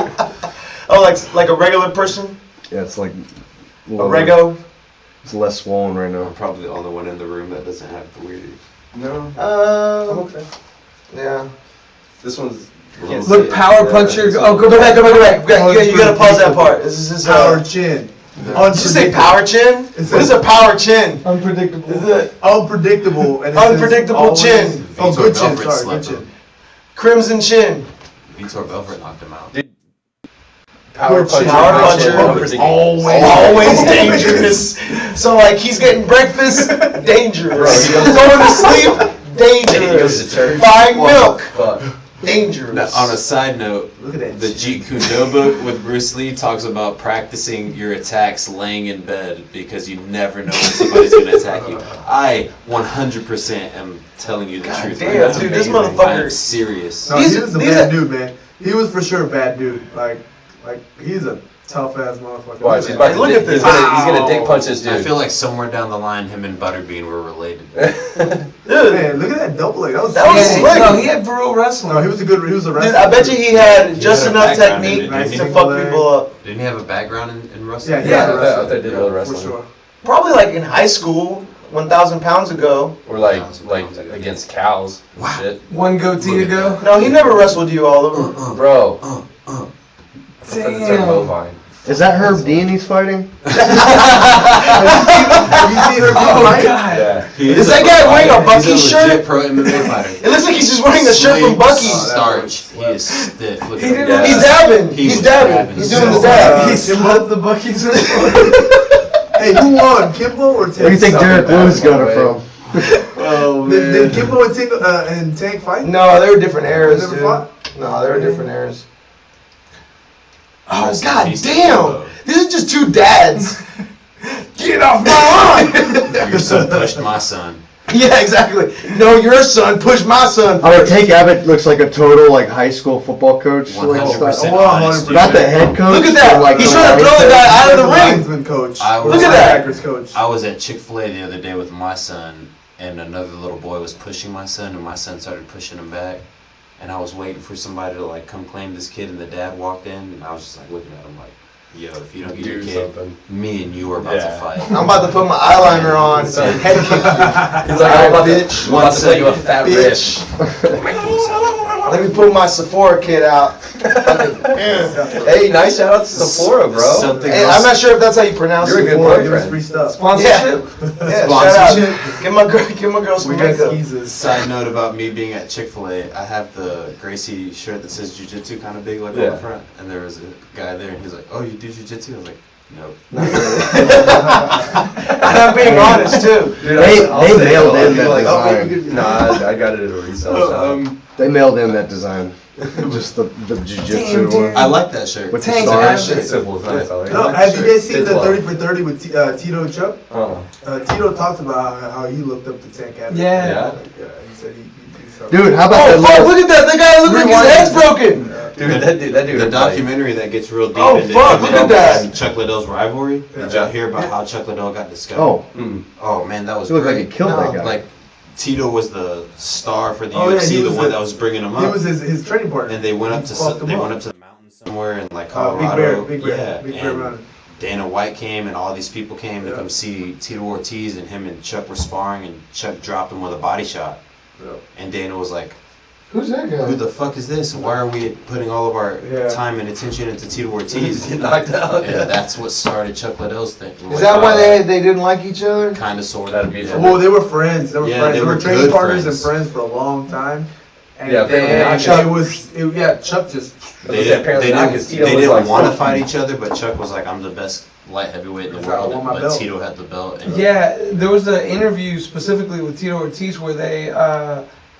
Oh, like a regular person?
Yeah, it's like
A rego?
It's less swollen right now.
I'm probably the only one in the room that doesn't have the weird.
No.
Okay. Yeah.
This one's. you can't see
look,
it.
power
Yeah,
puncher.
it's-
Oh,
Go back. You gotta pause that part. This is
Power chin.
Did you say power chin? What is a power chin?
unpredictable.
Is it
Unpredictable. And it says
Unpredictable
always-
chin.
Oh, good chin.
Velvet
Sorry, good
slipper.
chin.
crimson chin?
Vitor Belfort knocked him out.
Power
Good shit.
puncher.
Power
puncher,
puncher.
unpredictable.
Always dangerous. So like he's getting breakfast, dangerous.
Bro, he goes-
Going to sleep,
He goes
dangerous.
to church.
Buying milk,
Fuck.
dangerous.
Now, on a side note,
Look at that.
the Jeet Kune Do book with Bruce Lee talks about practicing your attacks laying in bed because you never know when somebody's going to attack you. I 100% am telling you the
God
truth.
damn,
That's
dude, this
amazing.
motherfucker-
I'm serious.
No,
These-
he was a
these
bad
are-
dude, man. He was for sure a bad dude. Like he's a tough ass motherfucker.
Watch, he's about to
Look
dick,
at this.
he's gonna dick punch this dude.
I feel like somewhere down the line, him and Butterbean were related.
Dude,
Man, look at that double leg. That was
slick.
No, he had real wrestling.
No, he was a wrestler.
dude, I bet you he had just
had a
enough
background in
technique
it,
didn't
to
he?
fuck people up.
Didn't he have a background in wrestling?
Yeah,
Yeah,
he was a
I thought they did a little
for
wrestling.
sure.
Probably like in high school, 1,000 pounds ago.
Or like against cows. and Shit.
One goatee to go.
No, he never wrestled you all over.
Bro. That's a
Damn.
bovine.
Is that Herb Dean he's fighting?
Have you seen her
Oh
fight?
god.
Yeah.
Is that guy wearing a
He's
Bucky
a
shirt?
legit pro MMA fighter.
It looks like he's just wearing a shirt from Bucky.
Starch. He is stiff. Look
He
at him.
didn't-
He's dabbing.
He
He's
was
dabbing.
dabbing.
He's doing the
So,
dab.
He slapped the Bucky's.
Hey, who won, Kimbo or Tank?
Where do you think Derek Lewis got it from?
Oh
Did Kimbo and Tank fight?
No, they were different eras,
They never
dude.
fought?
No, they were different eras. Oh
Rest in
god
peace to
damn!
Kimbo.
This is just two dads. Get off my lawn!
Your son pushed my son.
Yeah, exactly. No, your son pushed my son.
I mean, Tank Abbott looks like a total like high school football coach. Like,
100%
Oh,
honest.
100%.
not the head coach.
Look at that.
but, like,
He's
the
trying to throw the guy out of the ring.
Linesman coach.
I was-
Look at that.
Linebackers coach.
I was at Chick-fil-A the other day with my son, and another little boy was pushing my son, and my son started pushing him back. And I was waiting for somebody to like come claim this kid, and the dad walked in, and I was just like looking at him like, yo, if you don't get your
Do
kid,
something.
me and you are about
Yeah.
to fight.
I'm about to put my eyeliner on and head kick you.
He's like, I'm about to play you a fat
Bitch. Let me pull my Sephora kid out.
Hey, nice shout out to Sephora, bro.
Something
Hey,
else.
I'm not sure if that's how you pronounce
You're a
it.
good
Boy,
boy.
give us free stuff.
Sponsorship?
Yeah,
Sponsorship.
shout out. Give my girl some
We got
makeup.
skeezers.
Side note about me being at Chick-fil-A, I have the Gracie shirt that says Jiu-Jitsu kind of big like on
Yeah.
the front, and there was a guy there, and he was like, "Oh, you do Jiu-Jitsu?" I was like, "Nope."
I'm being honest too.
Dude,
They
I'll say
mailed
it,
in that
like,
design.
Nah, I got it at a resale shop.
They mailed in that design. Just the jiu-jitsu one.
I like that shirt.
With the
Tank
stars.
ass.
It's simple. It's nice. I like
No,
it.
have you guys seen
It's
the
low.
30 for 30 with Tito and Chuck? Tito talked about how he looked up to Tank Abbott.
Yeah.
He said he saw.
Dude, how about
Oh,
that?
fuck, look at that. That guy looks like his head's broken.
Dude, that dude.
The
is like-
documentary that gets real deep
Oh,
into
fuck,
Chuck
look at that.
and Chuck Liddell's rivalry. Did y'all hear about how Chuck Liddell got discovered?
Oh,
Oh man, that was
it looked like
great.
he killed that guy.
Like Tito was the star for the
Oh, yeah,
UFC,
he
the
was
one
the-
that was bringing him
He
up.
was his training partner.
And they went up
He
to
fucked him
the
up.
mountains somewhere in like
Big
Colorado.
Big Bear
and
Mountain.
Dana White came and all these people came to
Yeah.
come see Tito Ortiz, and him and Chuck were sparring, and Chuck dropped him with a body shot.
Yeah.
And Dana was like,
Who's that guy?
"Who the fuck is this? Why are we putting all of our
Yeah.
time and attention into Tito
He's
Ortiz?"
getting knocked out.
And that's what started Chuck Liddell's thing.
Is that why they didn't like each other?
Kind of, sort
That'd
of.
be
Well, they were friends. They were
Yeah,
friends.
they
They were
were
training
good
partners
friends.
and friends for a long time. And
Yeah, apparently
then
not.
Chuck just.
They
Apparently not, 'cause Tito was
didn't
like,
want to
fuck
fight
you.
each other, but Chuck was like, "I'm the best light heavyweight in the
That's how I
world,"
want my
but
belt.
Tito had the belt. And
Yeah, there was an interview specifically with Tito Ortiz where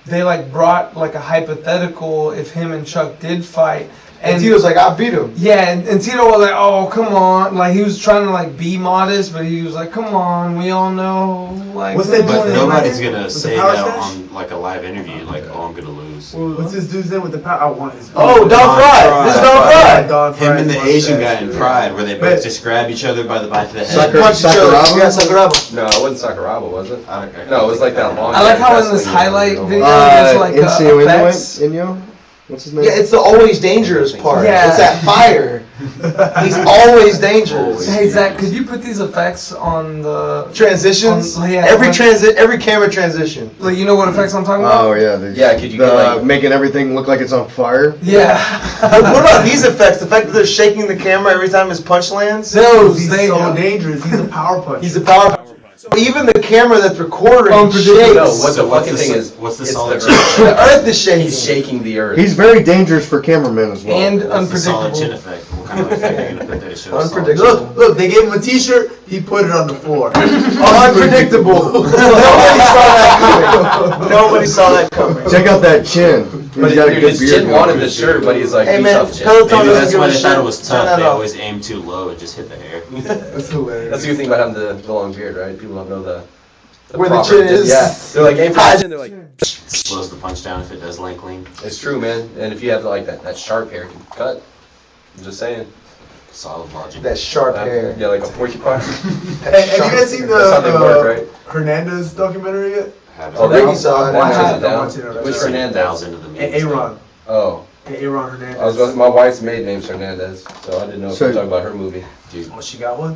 they like brought like a hypothetical if him and Chuck did fight,
And Tito's like, I beat him.
yeah, and Tito was like, oh come on, like he was trying to like be modest, but he was like, come on, we all know, like.
What's that
But
dude?
nobody's gonna
With the
say
power
that
stash?
on like a live interview, like, "Oh, I'm gonna lose."
What's his dude's name with the power? I want his.
Oh, Don Fry. This is Don Fry.
Don Fry.
Him and the Asian guy in Pride, where they
But-
both just grab each other by the back of the head.
Sucker-
Punch each other.
Sakuraba?
Yeah, Sakuraba.
No, it wasn't Sakuraba, was it?
I don't-
No, it was like that long.
I like how in this
wrestling
highlight
movie.
video there's like
Incio
effects.
Inyo? What's his name?
Yeah, it's the always dangerous part.
Yeah.
It's that fire. He's always dangerous.
Hey Zach, could you put these effects on the
Transitions.
yeah,
Every camera transition.
like you know what effects I'm talking about?
Oh yeah,
Yeah, could you get, like-
making everything look like it's on fire?
Yeah.
But what about these effects? The fact that they're shaking the camera every time his punch lands.
Those
He's
they
so dangerous. He's a power puncher.
He's a power. So even the camera that's recording
Unpredictable.
shakes.
No, what the
So what's
fucking
the
thing
s-
is,
what's the
it's
solid
the
chin?
earth.
The earth is shaking.
He's shaking the earth.
He's very dangerous for cameramen as well.
and
What's the solid chin
unpredictable.
effect? What kind of effect are you gonna put there to show solid
Unpredictable.
chin?
Look, they gave him a T-shirt. He put it on the floor.
Unpredictable. Nobody saw that coming. Nobody saw that coming.
Check out that chin.
But
He's got a
dude,
good
his
beard
chin
going.
wanted the shirt, but he's like,
Hey,
"Beat
man,
up, chin."
Peloton
Maybe
doesn't
that's
give
why
a
they thought
shit.
it was
Turn
tough.
that
They
off.
always aim too low and just hit the hair.
That's hilarious.
That's the good thing about having the long beard, right? People don't know the
Where the
proper-
chin is.
Yeah, they're like, aim for the chin. They're like,
Slows the punch down if it does link lean.
it's true, man. And if you have like that sharp hair, you can cut. I'm just saying.
Solid logic.
That sharp hair.
Yeah, like a porcupine.
Hey, have you guys seen
That's how they work, right?
Hernandez documentary yet?
Have
Oh,
it.
Ricky
Ricky saw it.
I
I
have
haven't.
it down.
I'm watching it.
Which
Seen
Hernandez?
1,000 of the movies.
Aaron.
Oh,
Aaron Hernandez.
I was going. My wife's maiden name's Hernandez, so I didn't know if
So-
we were talking about her movie.
Dude,
Oh, she got one?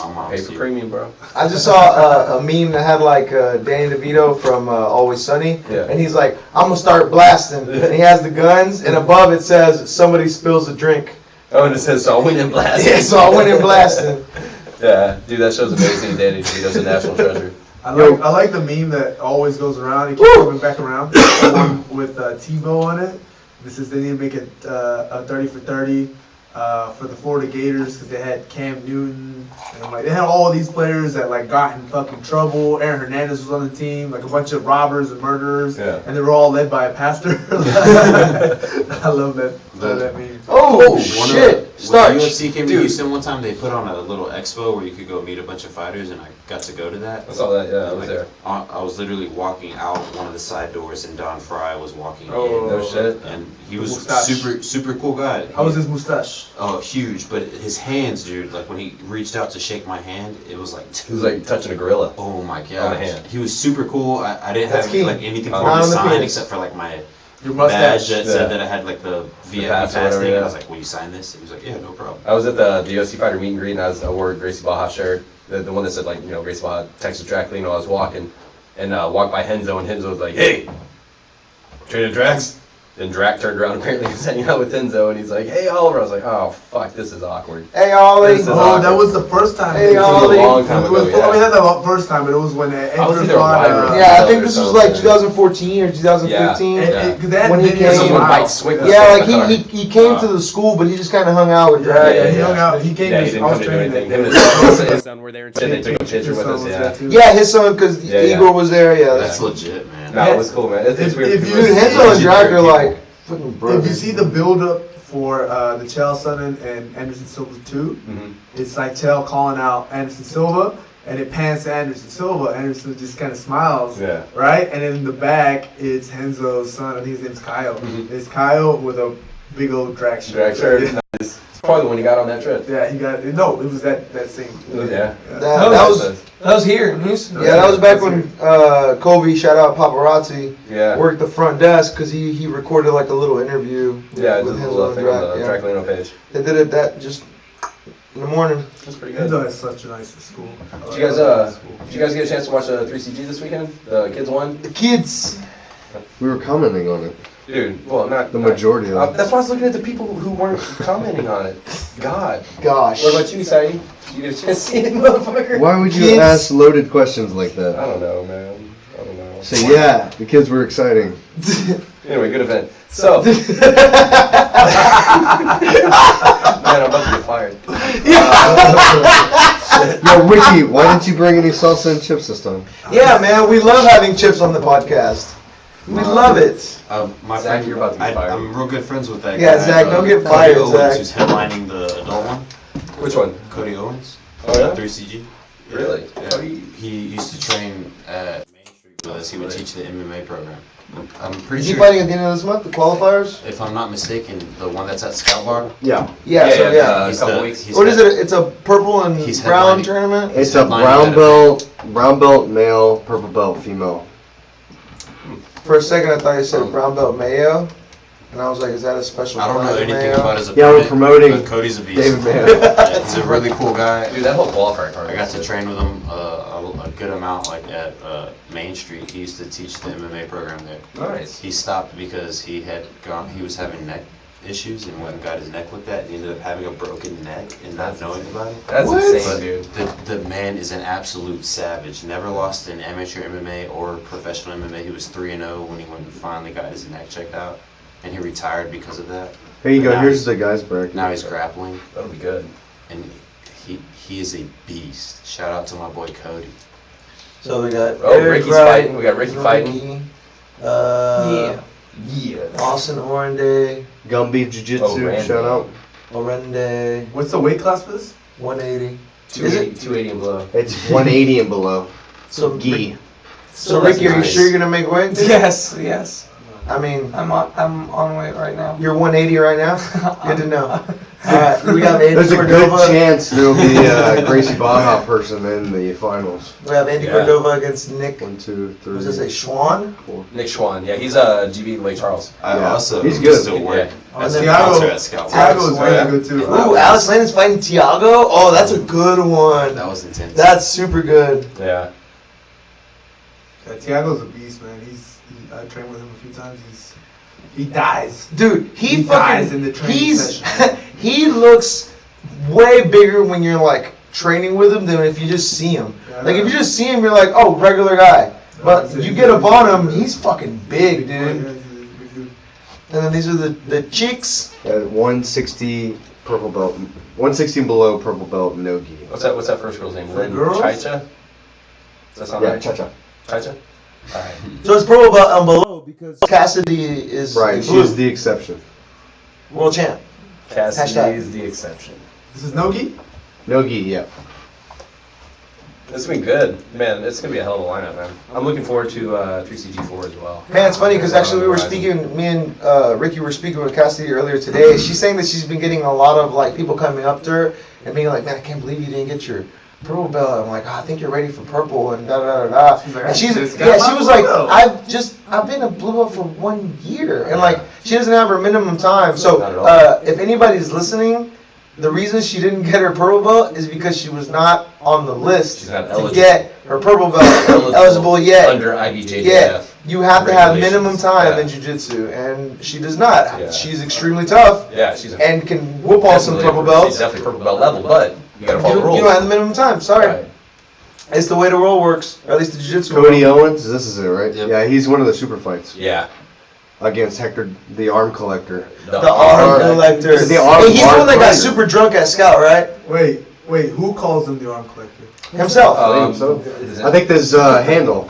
my mom's
Pay for
dude.
premium, bro.
I just saw a meme that had like Danny DeVito from Always Sunny,
Yeah.
and he's like, "I'm gonna start blasting," and he has the guns, and above it says, "Somebody spills a drink."
Oh, and it says, "So I went in blast."
Yeah, so I went in blasting.
Yeah, dude, that show's amazing. Danny DeVito's a national treasure.
I like the meme that always goes around. He keeps coming back around. The one with Tebow on it. This is they need to make it a 30 for 30 for the Florida Gators because they had Cam Newton and I'm like they had all these players that like got in fucking trouble. Aaron Hernandez was on the team, like a bunch of robbers and murderers,
Yeah.
and they were all led by a pastor. I love that meme.
Oh
One
shit!
When
Starch.
UFC came to
Dude.
Houston one time, they put on a little expo where you could go meet a bunch of fighters, and I got to go to that.
I saw that. Yeah, I was
Like,
there.
I was literally walking out one of the side doors, and Don Fry was walking
Oh.
in.
No shit.
And he was
Mustache.
super cool guy.
How was his mustache?
Oh, huge! But his hands, dude. Like when he reached out to shake my hand, it was like.
It was like touching a gorilla.
Oh my
On the
god!
hand.
He was super cool. I didn't
That's
have
key.
like anything for
Not
him
on
to
the
sign
penis.
except for like my
Your
badge
mustache.
that
Yeah.
said that I had like the VIP
pass
pass,
or whatever,
thing.
yeah.
I was like, "Will you sign this?" And he was like, "Yeah, no problem."
I was at the UFC fighter meet and greet, and I wore a Gracie Baja shirt, the one that said like, you know, Gracie Baja, Texas track lean. I was walking, and walked by Henzo, and Henzo was like, "Hey, train Drax." Then Drac turned around, apparently he was hanging out with Henzo, and he's like, "Hey, Oliver." I was like, "Oh fuck, this is awkward."
Hey Ollie.
This is
Oh, that was the first time.
Hey,
it was,
Ollie.
A long time
it was,
ago, yeah.
I mean, not the first time, but it was when
I was
Edgar
either
fought.
wide or-
Yeah, I think this was like 2014 or 2015.
Yeah.
When he came-
Someone might swing the
Yeah,
stick in the
like he came to the school, but he just kind of hung out with
Yeah,
Drag.
yeah, he hung out. He came.
Yeah,
to
he didn't
I
come
was
to do
training
anything.
that
Him and
day.
his son were there and shit. They took a picture
His
with
son
us.
was
Yeah.
there, too.
Yeah, his son, because
Yeah, yeah.
Igor was there. Yeah,
That's legit, man.
No, it was cool, man. It's weird.
If
people
you-
dude,
are
Henzo and
legit
Drag
weird
are
people.
like Fucking
If
brother.
you see the build up for the Chael Sonnen and Anderson Silva 2, it's like Chael calling out Anderson Silva, and it pans to Anderson Silva. Anderson just kind of smiles,
Yeah.
right? And then in the back, it's Henzo's son. I think his name's Kyle. It's Kyle with a big old drag shirt.
Drag shirt. Nice. It's probably the one you got on that trip.
Yeah, he got no. It was that same.
Yeah.
That was here in Houston.
Yeah, that was back when Kobe, shout out Paparazzi,
Yeah.
worked the front desk because he recorded like a little interview.
Yeah,
with
just a
Henzo
little
and
thing
Drac,
on the
yeah.
Draculino page.
They did it that just in the morning.
That's pretty good.
Henzo is such a nice school.
Did you guys get a chance to watch the 3CG this weekend? The kids won?
The kids.
We were commenting on it.
Dude, well, not
The majority of it.
That's why I was looking at the people who weren't commenting on it. God.
Gosh.
What about you, Isai? You get a chance to see it, motherfucker?
Why would you
Kids.
ask loaded questions like
I
that?
don't know, man. I don't know.
Say, yeah, the kids were exciting.
Anyway, good event. So. Man, I'm about to get fired.
Yo, Ricky, why didn't you bring any salsa and chips this time?
Yeah, man, we love having Chips on the podcast. We love it.
My
Zach,
friend,
you're about to get fired.
I'm real good friends with that
Yeah,
guy.
Zach, don't get
Cody
fired,
Owens,
Zach.
who's headlining the adult one.
Which one?
Cody Owens.
Oh, yeah?
3CG.
Really?
Yeah. He used to train at Main Street with us. He would teach the MMA program. I'm pretty
Is he
sure.
fighting at the end of this month, the qualifiers?
If I'm not mistaken, the one that's at Scout Bar.
Yeah.
Yeah, so yeah.
A couple weeks.
What is it? It's a purple and
He's
brown
headlining.
tournament?
It's a
headlining
brown belt male, purple belt female.
For a second, I thought you said brown belt mayo. And I was like, is that a special
I don't know
kind of
anything
mayo?
about his
Yeah, we're
opponent,
promoting
but Cody's a beast.
David Mayo.
He's a really cool guy.
Dude, that whole qualifier card.
I got to train with him a good amount, like at Main Street. He used to teach the MMA program there.
Nice.
He stopped because he was having neck issues and went and got his neck looked at. And he ended up having a broken neck and not knowing about it.
That's
What?
insane,
But
dude.
the man is an absolute savage. Never lost in amateur MMA or professional MMA. He was 3-0 when he went and finally got his neck checked out, and he retired because of that.
Here you go,
Now
here's the guys bracket.
Now he's grappling,
That'll be good.
and he is a beast. Shout out to my boy Cody.
So we got
Oh,
Eric
Ricky's
Wright,
fighting. We got Ricky fighting.
Ricky,
Yeah.
Yeah.
Austin Orende,
Gumby Jiu-Jitsu,
Oh, Randy.
shout out.
Orende,
What's the weight class for this?
180.
280 and below.
It's 180 and below.
So,
Gi.
so Ricky, are you
nice.
sure you're gonna make weight?
Yes, yes.
I mean,
I'm on weight right now.
you're 180 right now? Good to know. Alright, we got Andy
There's a good
Cordova.
chance there'll be a Gracie Baja person in the finals.
We have Andy
Yeah.
Cordova against Nick.
1, 2, 3.
Was this a Schwann?
4.
Nick Schwann. Yeah, he's a GB Lake Charles.
I
Yeah,
also
he's good.
used to work
Yeah.
as
And
a
then
bouncer
Thiago-
at Scout.
Thiago is
Oh, yeah.
really good too.
Ooh, Alex Landon's fighting Tiago? Oh, that's a good one.
That was intense.
That's super good.
Yeah.
Yeah, Thiago's a beast, man. I trained with him a few times. He dies.
Dude,
He dies in the training session.
he looks way bigger when you're like training with him than if you just see him.
Yeah,
Like if you just see him, you're like, oh, regular guy. But you get up on him, he's fucking big, dude.
Yeah,
And then these are the chicks.
160 purple belt. 160 and below purple belt, no gi.
What's that first girl's name?
For
Lynn
girls?
Chaicha? Does that sound
Yeah,
right?
cha-cha.
Chaicha? Alright.
So it's purple belt and below because Cassidy is
Right,
is
she's the exception.
world champ.
Cassidy
Hashtag.
is the exception.
This is Nogi?
No gi, yeah.
This has been good. Man, it's going to be a hell of a lineup, man. I'm looking forward to 3CG4 as well.
Man, it's funny because actually we were speaking, me and Ricky were speaking with Cassidy earlier today. She's saying that she's been getting a lot of like people coming up to her and being like, man, I can't believe you didn't get your purple belt. I'm like, oh, I think you're ready for purple and da da da da.
She's like,
And
she
she was like,
belt.
I've been a blue belt for 1 year and like she doesn't have her minimum time. So
Not at all.
if anybody's listening, the reason she didn't get her purple belt is because she was not on the list
She's not
to
eligible.
get her purple belt eligible yet.
Under IBJJF.
Yeah, you have to have
regulations.
minimum time
Yeah.
in jiu-jitsu, and she does not.
Yeah.
She's extremely tough
Yeah, she's a
and can whoop on some purple
She's
belts.
definitely purple belt level, but you got to follow the
You
rules.
don't have the minimum time. Sorry,
Right.
it's the way the world works, or at least the jiu-jitsu.
Cody
world.
Owens, this is it, right?
Yep.
Yeah, he's one of the super fights
Yeah.
against Hector, the arm collector.
The arm collector.
The arm
Hey, he's the one that got
collector.
super drunk at Scout, right?
Wait, who calls him the arm collector?
Himself.
So,
Is it-
I think there's handle.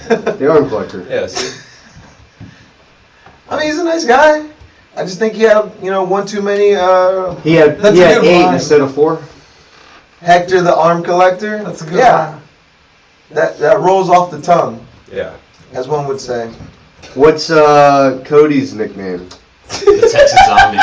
The arm collector.
Yes.
I he's a nice guy. I just think he had, one too many.
He had
That's a good
8
line.
instead of 4.
Hector the arm collector.
That's a good
Yeah, that rolls off the tongue,
Yeah.
as one would say.
What's Cody's nickname?
The Texas Zombie.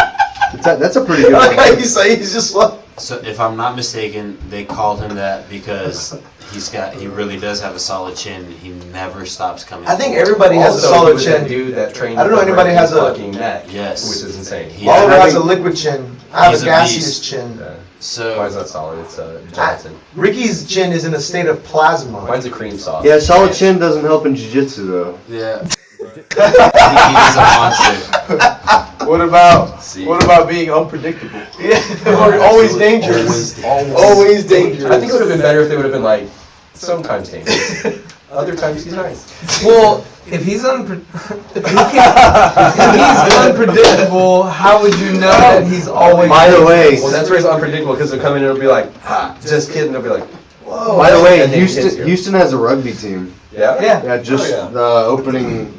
That's a pretty good
Like how
one.
you say, he's just like.
So if I'm not mistaken, they called him that because he really does have a solid chin. He never stops coming.
I think
forward.
everybody has a
Also, he
solid
was that
chin.
dude that trained.
I don't know
with
anybody has a-
fucking neck.
Yes.
Which is insane.
He-
Oliver
I
has a
think-
liquid chin. I have
He's
a
a
gaseous
beast.
chin.
Yeah.
So
Mine's not solid. It's gelatin.
Ricky's chin is in a state of plasma.
Mine's a cream sauce.
Yeah, solid chin doesn't help in jiu-jitsu though.
yeah, he's a monster.
What about
See.
what about being unpredictable?
Yeah, we're always dangerous. Always dangerous.
I think it would have been better if they would have been like, sometimes dangerous. Other times he's nice.
Well, if he's unpredictable, how would you know that he's always?
By the way,
Well, that's where it's unpredictable because they'll come in and it'll be like, ha, just kidding. They'll be like, whoa.
by the way,
And then he hits you.
Houston has a rugby team.
Yeah?
Yeah.
Yeah, just
Oh, yeah.
the opening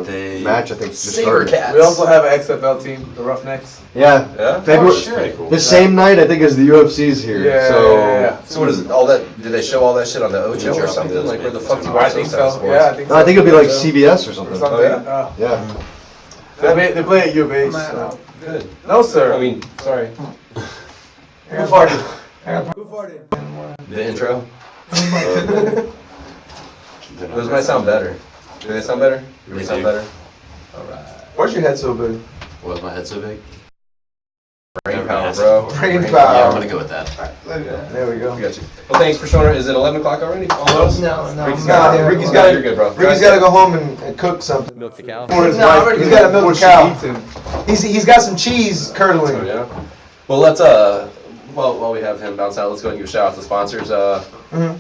They-
match I think just
Saber
started.
Cats.
We also have an XFL team, the Roughnecks.
Yeah,
Yeah?
February.
Oh, shit.
Pretty cool.
The same night I think as the UFC's here.
Yeah,
so
yeah.
So what is it? All that? Did they show all that shit on the Ocho or something? Like where the fuck do you
I
watch
think
those types of
so.
sports?
Yeah, I think so.
No, I think it'll be like CBS or
Or
something.
something.
Oh, yeah?
Yeah.
They play at U of H. So.
Good.
No, sir.
I mean, sorry.
Who farted?
The intro. Those might sound better. Do they sound better? Do they
They
sound
do.
better? Alright.
Why's your head so big?
Was my head so big?
Brain
Never
power,
asked
bro.
Brain
Yeah, I'm
power.
gonna go with that.
There we go.
We got you. Well, thanks for showing up. Is it 11 o'clock already? Almost?
No,
Ricky's
No,
got
Ricky's
You're
got
good, bro.
Ricky's got to go home and cook something.
Milk the cow.
For his
No,
wife,
he's got a milk
before she
cow.
eats him.
He's got some cheese curdling.
Oh, yeah. Well, let's while we have him bounce out, let's go ahead and give a shout out to the sponsors.
Mhm.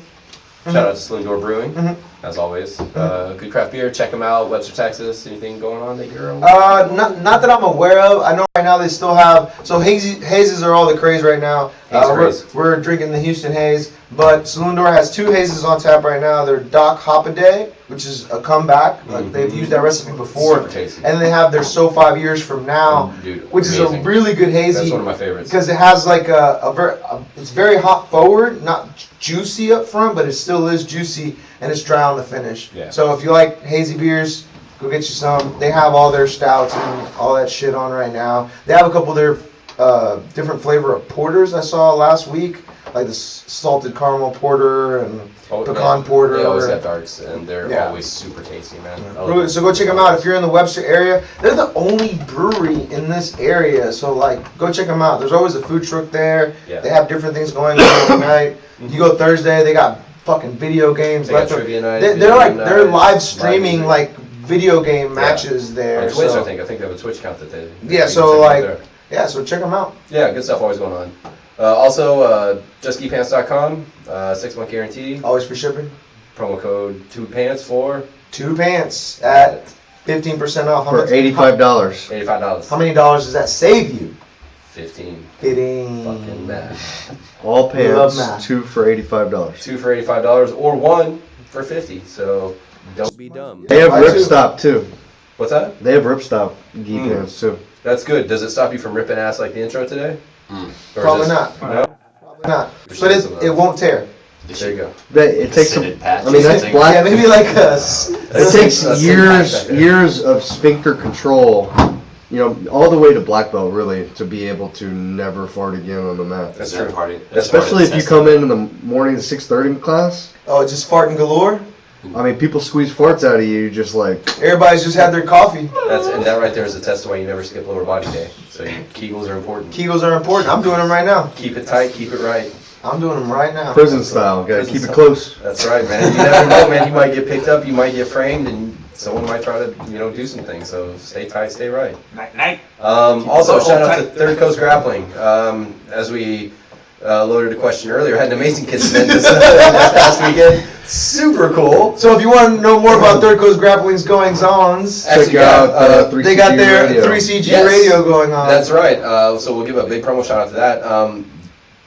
Shout out to Saloon Brewing,
Mhm.
as always. Good craft beer. Check them out. Webster, Texas. Anything going on that you're
Not that I'm aware of. I know right now they still have, so hazes are all the craze right now.
Haze craze.
We're drinking the Houston Haze, but Saloon Door has 2 hazes on tap right now. They're Doc Hop-A-Day, which is a comeback. Like they've used that recipe before.
Super tasty.
And they have their So 5 Years From Now,
Dude,
which is
amazing.
a really good hazy.
That's one of my favorites.
Because it has like it's very hop forward, not juicy up front, but it still is juicy and it's dry on the finish.
Yeah.
So if you like hazy beers, go get you some. They have all their stouts and all that shit on right now. They have a couple of their different flavor of porters I saw last week, like the salted caramel porter and pecan porter.
They always have darks, and they're
Yeah.
always super tasty, man. I love
So go check them out if you're in the Webster area. They're the only brewery in this area, so like go check them out. There's always a food truck there.
Yeah.
They have different things going on at night. You go Thursday, they got fucking video games.
They got
left
trivia night,
They're
video
like
game
they're
night,
live
live
streaming
music.
like video game matches there.
On Twitch,
so.
I think they have a Twitch account that they.
Yeah,
you
so
can check out
like
there.
yeah, so check them out.
Yeah, good stuff always going on. Also, justgeekpants.com, 6-month guarantee.
Always free shipping.
Promo code 2pants for
2 pants at 15% off. How
For
much-
$85.
$85.
How many dollars does that save you?
15.
Fitting.
Fucking math.
All
We love
pants,
math.
2 for $85.
2 for $85 or 1 for 50. So don't be dumb.
They have
Buy
rip
2.
stop too.
What's that?
They have rip stop gi pants too.
That's good. Does it stop you from ripping ass like the intro today? Or is
Probably
this-
not.
No?
Probably not. But it won't tear.
There you go.
It takes some.
Scented patch
I mean,
or
that's
something.
black.
Yeah, maybe like a.
It takes
That's
years of sphincter control, all the way to black belt really, to be able to never fart again on the mat.
That's
Is that
true.
part of-
That's
Especially if
part
you
of the
come in the morning at 6:30 class.
Oh, just farting galore?
I mean, people squeeze farts out of you, just like.
Everybody's just had their coffee.
And that right there is a test of why you never skip lower body day. So Kegels are important.
Kegels are important. I'm doing them right now.
Keep it tight, keep it right.
I'm doing them right now.
Prison style, gotta
Prison
keep it
style.
close.
That's right, man. You never know, man. You might get picked up, you might get framed, and someone might try to, do some things. So stay tight, stay right.
Night.
Also, shout out to Third Coast Grappling. As we loaded a question earlier, had an amazing kids event this past weekend. Super cool.
So if you want to know more about Third Coast Grappling's goings-ons,
Actually,
Check out
yeah,
3CG
they got their
radio.
3CG
Yes.
radio going on.
That's right. So we'll give a big promo shout out to that.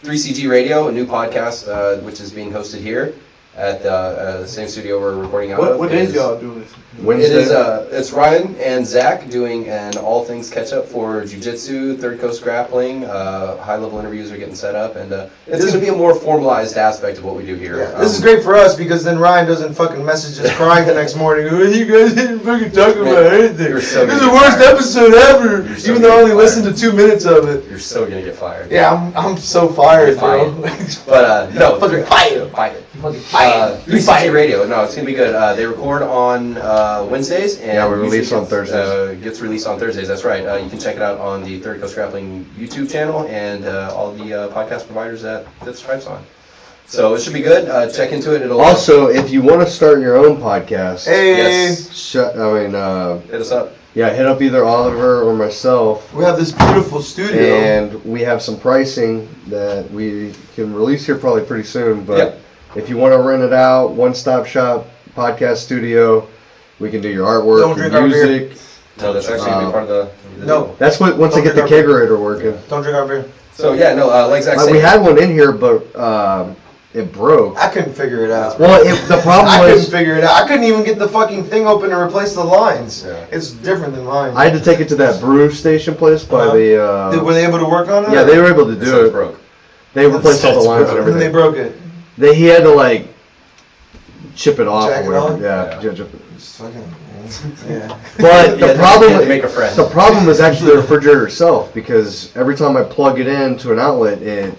3CG Radio, a new podcast which is being hosted here. at the same studio we're recording out
What
of.
days y'all doing this?
Wednesday.
It is it's Ryan and Zach doing an all things catch up for jiu-jitsu, Third Coast Grappling. High level interviews are getting set up, and it's going to be a more formalized aspect of what we do here.
Yeah, this is great for us because then Ryan doesn't fucking message us crying the next morning. Oh, you guys didn't fucking talk about anything.
You're so
This is
gonna
the
get
worst
fired.
episode ever.
You're so
Even though I
gonna
only
get
listened
fired.
to 2 minutes of it.
You're so going to get fired.
Yeah, I'm so fired, bro.
But no,
Fucking fired.
fired.
Fucking fired.
360 Radio. No, it's gonna be good. They record on Wednesdays, and
Yeah, we release
usually
on Thursdays.
Gets released on Thursdays. That's right. You can check it out on the Third Coast Grappling YouTube channel and all the podcast providers that Stripe's on. So it should be good. Check into it. It'll
Also, if you want to start your own podcast,
Hey,
yes,
hit
us up.
hit up either Oliver or myself.
we have this beautiful studio.
And we have some pricing that we can release here probably pretty soon. But
Yep.
if you want to rent it out, one-stop shop podcast studio, we can do your artwork,
Don't
your
drink our beer.
music.
No, that's actually gonna be part of the
No.
deal.
That's what once I
Don't
get the
drink our
kegerator working.
Don't drink our beer.
So yeah, no, like Zach said,
We had one in here, but it broke.
I couldn't figure it out.
Well, the problem
I couldn't
was
figure it out. I couldn't even get the fucking thing open to replace the lines.
Yeah.
It's different than mine.
I had to take it to that brew station place by
Were they able to work on it?
yeah, they were able to
This
do
one's
it.
broke.
They replaced all the lines and
And then they
everything.
broke it.
He had to like chip it off
Jack it
or whatever.
off?
Yeah.
Yeah.
It's fucking, yeah.
But
You
the
had to
problem,
make a friend.
the problem is actually the refrigerator itself, because every time I plug it into an outlet, it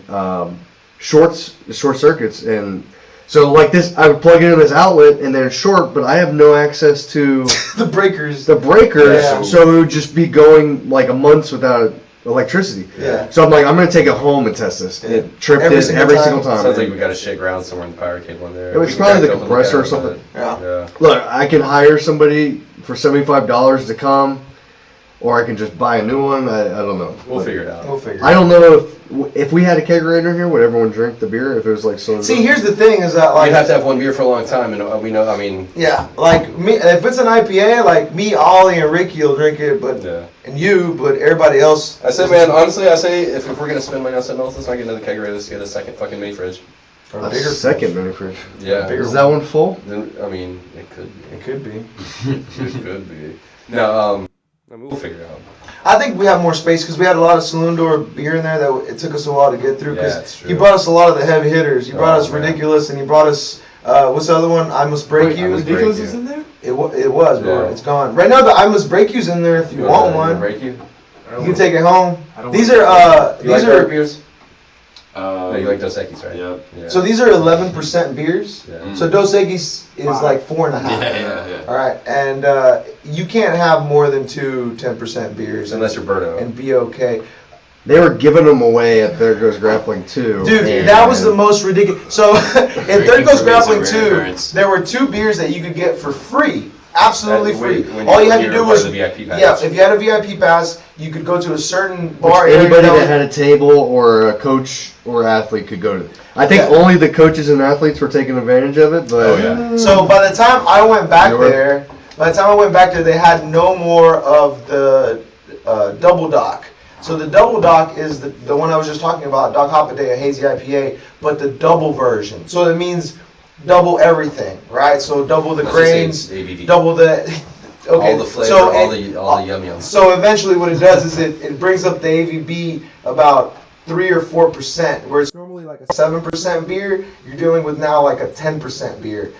short circuits, and so like this, I would plug it in this outlet and then it's short, but I have no access to
The breakers.
the breakers,
Yeah.
so it would just be going like a month without electricity.
Yeah.
So I'm like, I'm gonna take it home and test this.
Yeah.
It tripped
Every
it
single
every
time.
single time.
Sounds like we got a shit ground somewhere in the power cable in there.
It was
We can
probably
crack
the
open,
compressor
look
or
at
something.
it,
Yeah.
but, yeah.
Look, I can hire somebody for $75 to come, or I can just buy a new one. I don't know.
We'll
But
figure it out.
We'll figure it
I
out.
don't know if we had a kegerator in here, would everyone drink the beer if it was like so?
See, here's the thing is that like
We'd have to have one beer for a long time, and we know. I mean,
yeah, like me if it's an IPA, like me, Ollie, and Ricky will drink it, but
yeah.
and you, but everybody else.
I say, man, honestly, if we're gonna spend money on something else, let's not get another kegerator. Let's get a second fucking mini fridge.
Or
a
bigger
second mini fridge.
Yeah.
Bigger
Is that one full?
Then, I mean, it could be.
It could be.
It could be. No, I mean, we'll figure it out.
I think we have more space because we had a lot of Saloon door beer in there that it took us a while to get through.
Yeah,
Because
it's true.
he brought us a lot of the heavy hitters. He brought
Oh,
us
man.
Ridiculous, and he brought us what's the other one? I Must Break You.
Ridiculous
you.
is in there?
It was, bro.
Yeah.
It's gone. Right now, the I Must Break You's in there if you want one.
Break you?
You can take it home.
I don't
These
want
are
You like
these
dark
are
beers? No, you like Dos Equis, right?
Yep.
Yeah.
so these are 11% beers.
Yeah.
So Dos Equis is
Wow.
like 4.5.
Yeah.
All right, and you can't have more than 2 10% beers
Unless you're Birdo.
and be okay.
They were giving them away at There Goes Grappling 2.
Dude,
and-
that was the most ridiculous. So, in Third Goes
for
Grappling
amazing
2,
grandparents.
there were 2 beers that you could get for free. Absolutely
That-
free.
when
All you had to
were
do
part
was,
of the VIP package.
yeah, if you had a VIP pass, you could go to a certain
Which
bar area.
anybody that had a table or a coach or athlete could go to. I think
Yeah.
only the coaches and athletes were taking advantage of it, but
Oh, yeah.
So by the time I went back
You were-
there, they had no more of the double dock. So the double dock is the one I was just talking about, Doc Hoppaday, a hazy IPA, but the double version. So it means double everything, right? So double the
Let's just say
grains,
it's ABV.
double the. Okay,
All the flavor,
so
all the yum yums.
So eventually, what it does is it brings up the AVB about 3 or 4%, where it's normally like a 7% beer. You're dealing with now like a 10% beer,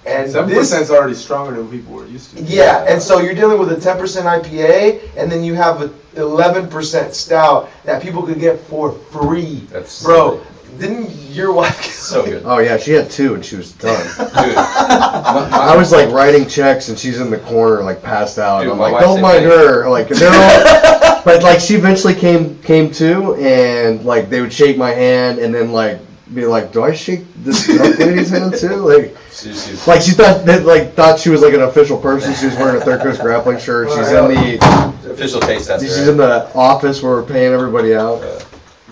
and
7%
this.
is already stronger than people were used to.
Yeah, and so you're dealing with a 10% IPA, and then you have a 11% stout that people could get for free.
That's
Bro, didn't your wife get
so good.
oh yeah, she had 2 and she was done.
Dude,
I was like writing checks and she's in the corner like passed out.
Dude,
I'm
my
like,
wife
don't
said
mind
me.
her. Like they're all, but like she eventually came to, and like they would shake my hand and then like be like, do I shake this drunk lady's hand too? Like she thought she was like an official person. She was wearing a Third Coast Grappling shirt. She's in the
official taste tester.
she's in the office where we're paying everybody out.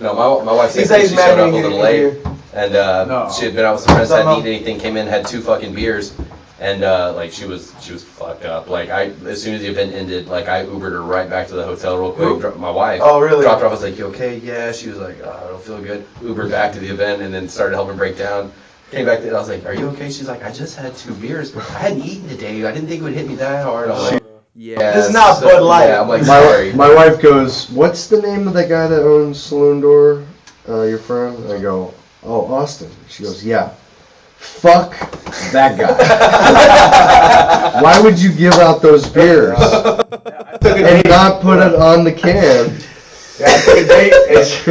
No, my wife said
He's
she
mad
showed
when
up a
you
little
get
late,
here.
and
No.
she had been out with some friends, hadn't
Something
eaten anything, came in, had 2 fucking beers, and like she was fucked up. Like as soon as the event ended, like I Ubered her right back to the hotel real quick.
Who?
My wife.
Oh, really?
Dropped her off. I was like, you okay? Yeah. She was like, oh, I don't feel good. Ubered back to the event, and then started helping break down. Came back to, I was like, "Are you okay?" She's like, "I just had 2 beers. I hadn't eaten today. I didn't think it would hit me that hard." I'm like, "Yeah,
This is not Bud Light."
Yeah, I'm like, "Sorry."
My wife goes, "What's the name of the guy that owns Saloon Door? Your friend?" And I go, "Oh, Austin." She goes, "Yeah. Fuck that guy. Why would you give out those beers and not put it on the can?"
Yeah, I took a date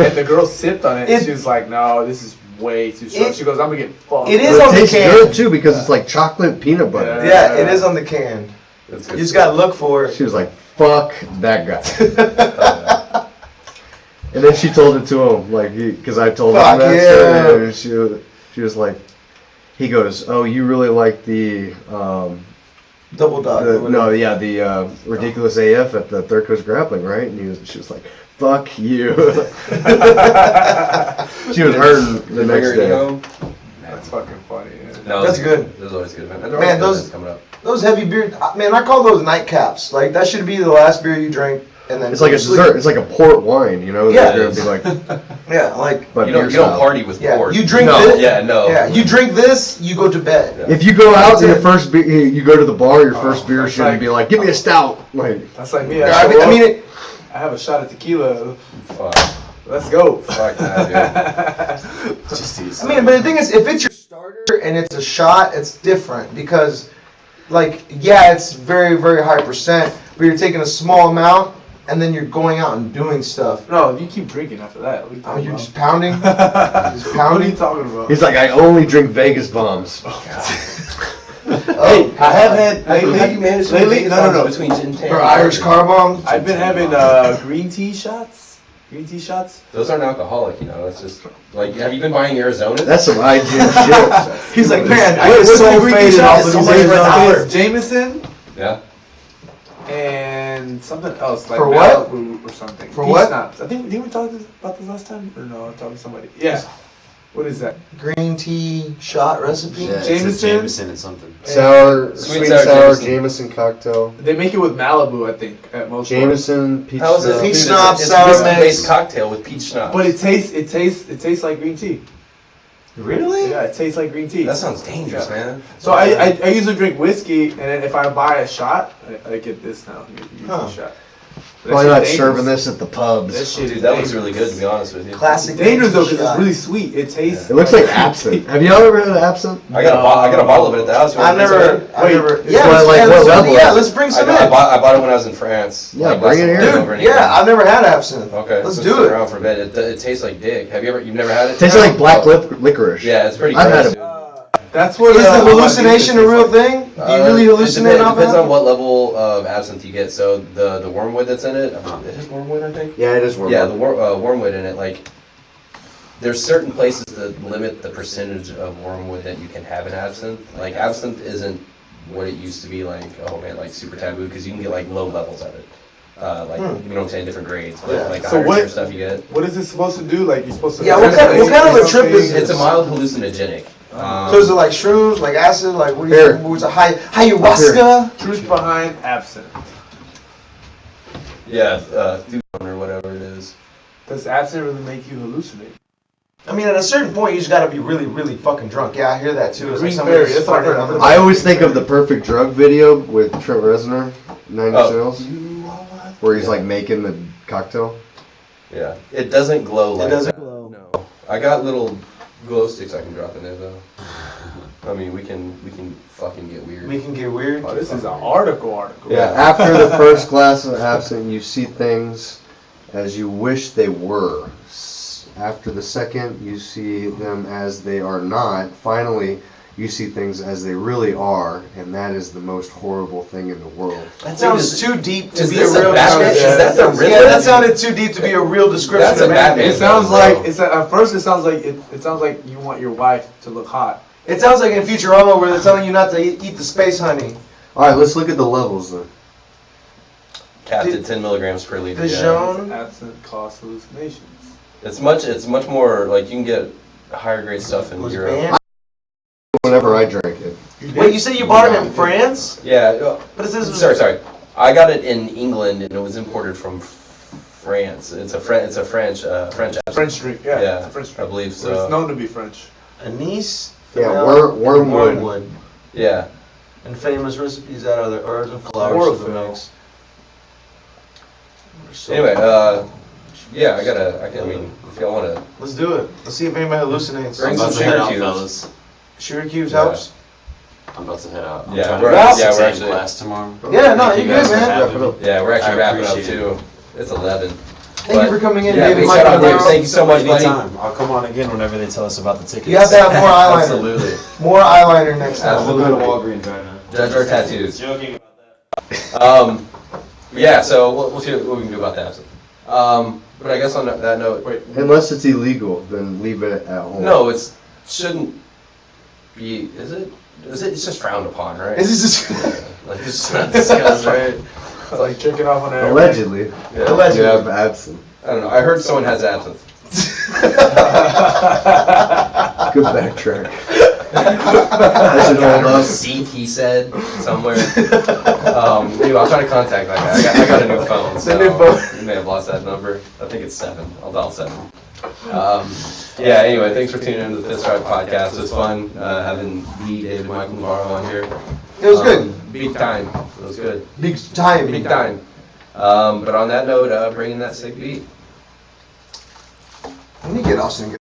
and the girl sipped on it and she was like, "No, this is way too strong." She goes, "I'm gonna get fucked."
It is
But
on
it
the
tastes
can.
good too because it's like chocolate peanut butter.
Yeah, it is on the can.
That's
You
good
just
stuff.
gotta look for it.
She was like, "Fuck that guy." And then she told it to him, like, because I told
Fuck
him that
yeah.
story, and she was like, he goes, "Oh, you really like the
Double dog. or whatever.
the ridiculous AF at the Third Coast Grappling, right?" And she was like, "Fuck you." She was hurting the
Bring
next
her
day.
home.
That's fucking funny. Yeah.
No,
That's good.
Those are always good, man.
Man, those-
coming up.
Those heavy beers, man, I call those nightcaps. Like, that should be the last beer you drink, and then
It's like a
sleep.
dessert. It's like a port wine, you know?
Yeah.
They're gonna be like,
Yeah, like,
but
You don't
beer style.
party with
yeah,
port.
you drink
no,
this.
Yeah, no.
Yeah, you drink this, you go to bed.
Yeah.
If you go out and
That's
your
it.
first beer, you go to the bar, your first beer
that's
shouldn't
like-
be like, "Give me a stout." Like,
That's like me.
I mean,
I have a shot of tequila.
Fuck.
Let's go.
Fuck that,
Just use
but the thing is, if it's your starter and it's a shot, it's different because, like, yeah, it's very, very high percent, but you're taking a small amount and then you're going out and doing stuff.
No, you keep drinking after that. What are you
Oh,
talking
you're
about?
just pounding. Just
What are you
pounding.
talking about?
he's like, "I only drink Vegas bombs."
Hey, I have had lately.
How do you manage to
lately,
make
no, no, no.
between gin and
Or Irish car bombs.
I've been having green tea shots. Green tea shots.
Those aren't alcoholic, you know. It's just like, have you been buying Arizona?
That's some IGN shit.
He's like, man,
Wait,
it's
what's
so
the green tea
faded
shot?
off
It's
of
so
these
much
Arizona.
It's Jameson
Yeah.
and something else like
For what?
Malibu or something.
For
Peach
what?
Schnapps. I think didn't we talk about this last time or no? I'm talking to somebody. Yeah. What is that?
Green tea shot recipe.
Yeah.
Jameson.
Jameson and something.
Sour,
Sweet
sweet
sour
and sour
Jameson.
Jameson cocktail.
They make it with Malibu, I think, at most.
Jameson, peach
How is it?
schnapps.
Peach
Dude,
schnapps,
it's
sour
whiskey-based
mix.
cocktail with peach schnapps.
But it tastes like green tea.
Really?
Yeah, it tastes like green tea.
That sounds dangerous,
Yeah.
man.
So I usually drink whiskey, and then if I buy a shot, I get this now. You get
Huh.
a shot. But
Probably
that
not
shit's
serving
dangerous.
this at the pubs.
That shit
Dude,
is
that looks
dangerous.
really good, to be honest with you.
Classic.
It's dangerous though because
shot.
it's really sweet. It tastes.
It looks like absinthe. Have y'all ever had absinthe?
I got a bottle of it at the house. You
I
wanna bring some
never.
in?
I never.
Wait,
Yeah,
what, like,
yeah,
what
let's,
level?
yeah, let's bring some in.
I bought it when I was in France.
Yeah,
Like,
bring it
last
here.
summer over in
Dude, yeah,
England.
I've never had absinthe.
Okay,
Let's
so
do
it's been
it.
around for a bit. It tastes like dick. You've never had it?
It tastes like black licorice.
Yeah, it's pretty
I've
gross.
had it.
dude.
That's what.
Is the
I want
hallucination a
to
real thing? Do you really hallucinate
It
off
depends
of
on what level of absinthe you get. So the wormwood that's in it, it is wormwood, I think.
Yeah, it is wormwood.
Yeah, the wormwood in it, like, there's certain places that limit the percentage of wormwood that you can have in absinthe. Like, absinthe isn't what it used to be, like, oh man, like super taboo, because you can get like low levels of it. Like, you know what I'm saying, different grades. But
Yeah.
like the
So
higher
what-
tier stuff you get.
What is it supposed to do? Like you're supposed to.
Yeah, what kind of a trip is
It's a
this?
mild hallucinogenic.
So is it like shrooms, like acid, like what do
Here.
you? What's a ayahuasca?
Truth behind absinthe.
Yeah, Thudon or whatever it is.
Does absinthe really make you hallucinate?
I mean, at a certain point, you just gotta be really, really fucking drunk. Yeah, I hear that too. It's like
Green
somebody
berry, that's what I heard.
fucking-
I always think of the Perfect Drug video with Trent Reznor, Nine Inch
Oh.
Nails, where he's like making the cocktail.
Yeah, it doesn't glow like
doesn't
that.
glow.
No, I got little glow sticks I can drop in there though. I mean, we can fucking get weird.
We can get weird.
Oh, this is an article.
Yeah.
After the first glass of absinthe, you see things as you wish they were. After the second, you see them as they are not. Finally, you see things as they really are, and that is the most horrible thing in the world.
That sounds too deep to
is
be
this
a
a
real
Batman?
description.
Is that the Riddler?
Yeah, that sounded too deep to be a real description.
That's a
of
Batman.
anything.
It sounds
bro.
like at first it sounds like you want your wife to look hot.
It sounds like in Futurama where they're telling you not to eat the space honey.
All right, let's look at the levels then.
Capped at 10 milligrams per liter.
The
Yeah.
Joan.
Absinthe cause hallucinations.
It's much more like you can get higher grade stuff in
Was
Europe.
banned.
Whenever I drank it.
Wait, you said you bought it in France?
Yeah.
But it says
Sorry. I got it in England and it was imported from France. It's a French absinthe.
French drink. Yeah.
Yeah,
It's a French
I
drink.
believe
So it's
so.
known to be French.
Anise
Yeah,
Vanilla,
wormwood.
wormwood.
Yeah.
And famous recipes that are the herbs and flowers of the mix.
Anyway, yeah, I mean, if y'all want to.
Let's do it. Let's see if anybody hallucinates.
Bring
I'm
some
about to head out,
sugar cubes.
fellas.
Sugar cubes
Yeah.
helps.
I'm about to head out. I'm
Yeah,
trying
we're-
to
yeah,
get
we're
6
actually-
class tomorrow.
Yeah, no,
Thank
you're
you guys
good,
for
man.
having me.
Yeah, we're actually
I
wrapping up
appreciate
too. It's 11.
Thank you for coming in,
Yeah,
David.
big
Mike
shout out, David.
Navarro.
Thank you so much, buddy.
Anytime. I'll come on again whenever they tell us about the tickets.
You have to have more eyeliner.
Absolutely.
More eyeliner next time.
Absolutely.
We'll go to Walgreens right now.
Judge our tattoos.
Joking about that.
Yeah, so we'll see what we can do about that. But I guess on that note,
Unless it's illegal, then leave it at home.
no, shouldn't be. Is it? It's just frowned upon, right?
This is just.
Like it's not discussed, right?
It's like checking off on an
Allegedly.
Yeah.
Allegedly.
You have absinthe.
I don't know. I heard someone has absinthe.
Good backtrack. I should hold up.
Receipt, he said somewhere. Anyway, I'll try to contact that guy. I got a new phone, so you may have lost that number. I think it's 7. I'll dial 7. Yeah. Anyway, thanks for tuning into the Fifth Stride podcast. It was fun having the David Michael Navarro on here.
It was good.
Big time. It was good.
Big time.
Big time. But on that note, bringing that sick beat.
Let me get Austin.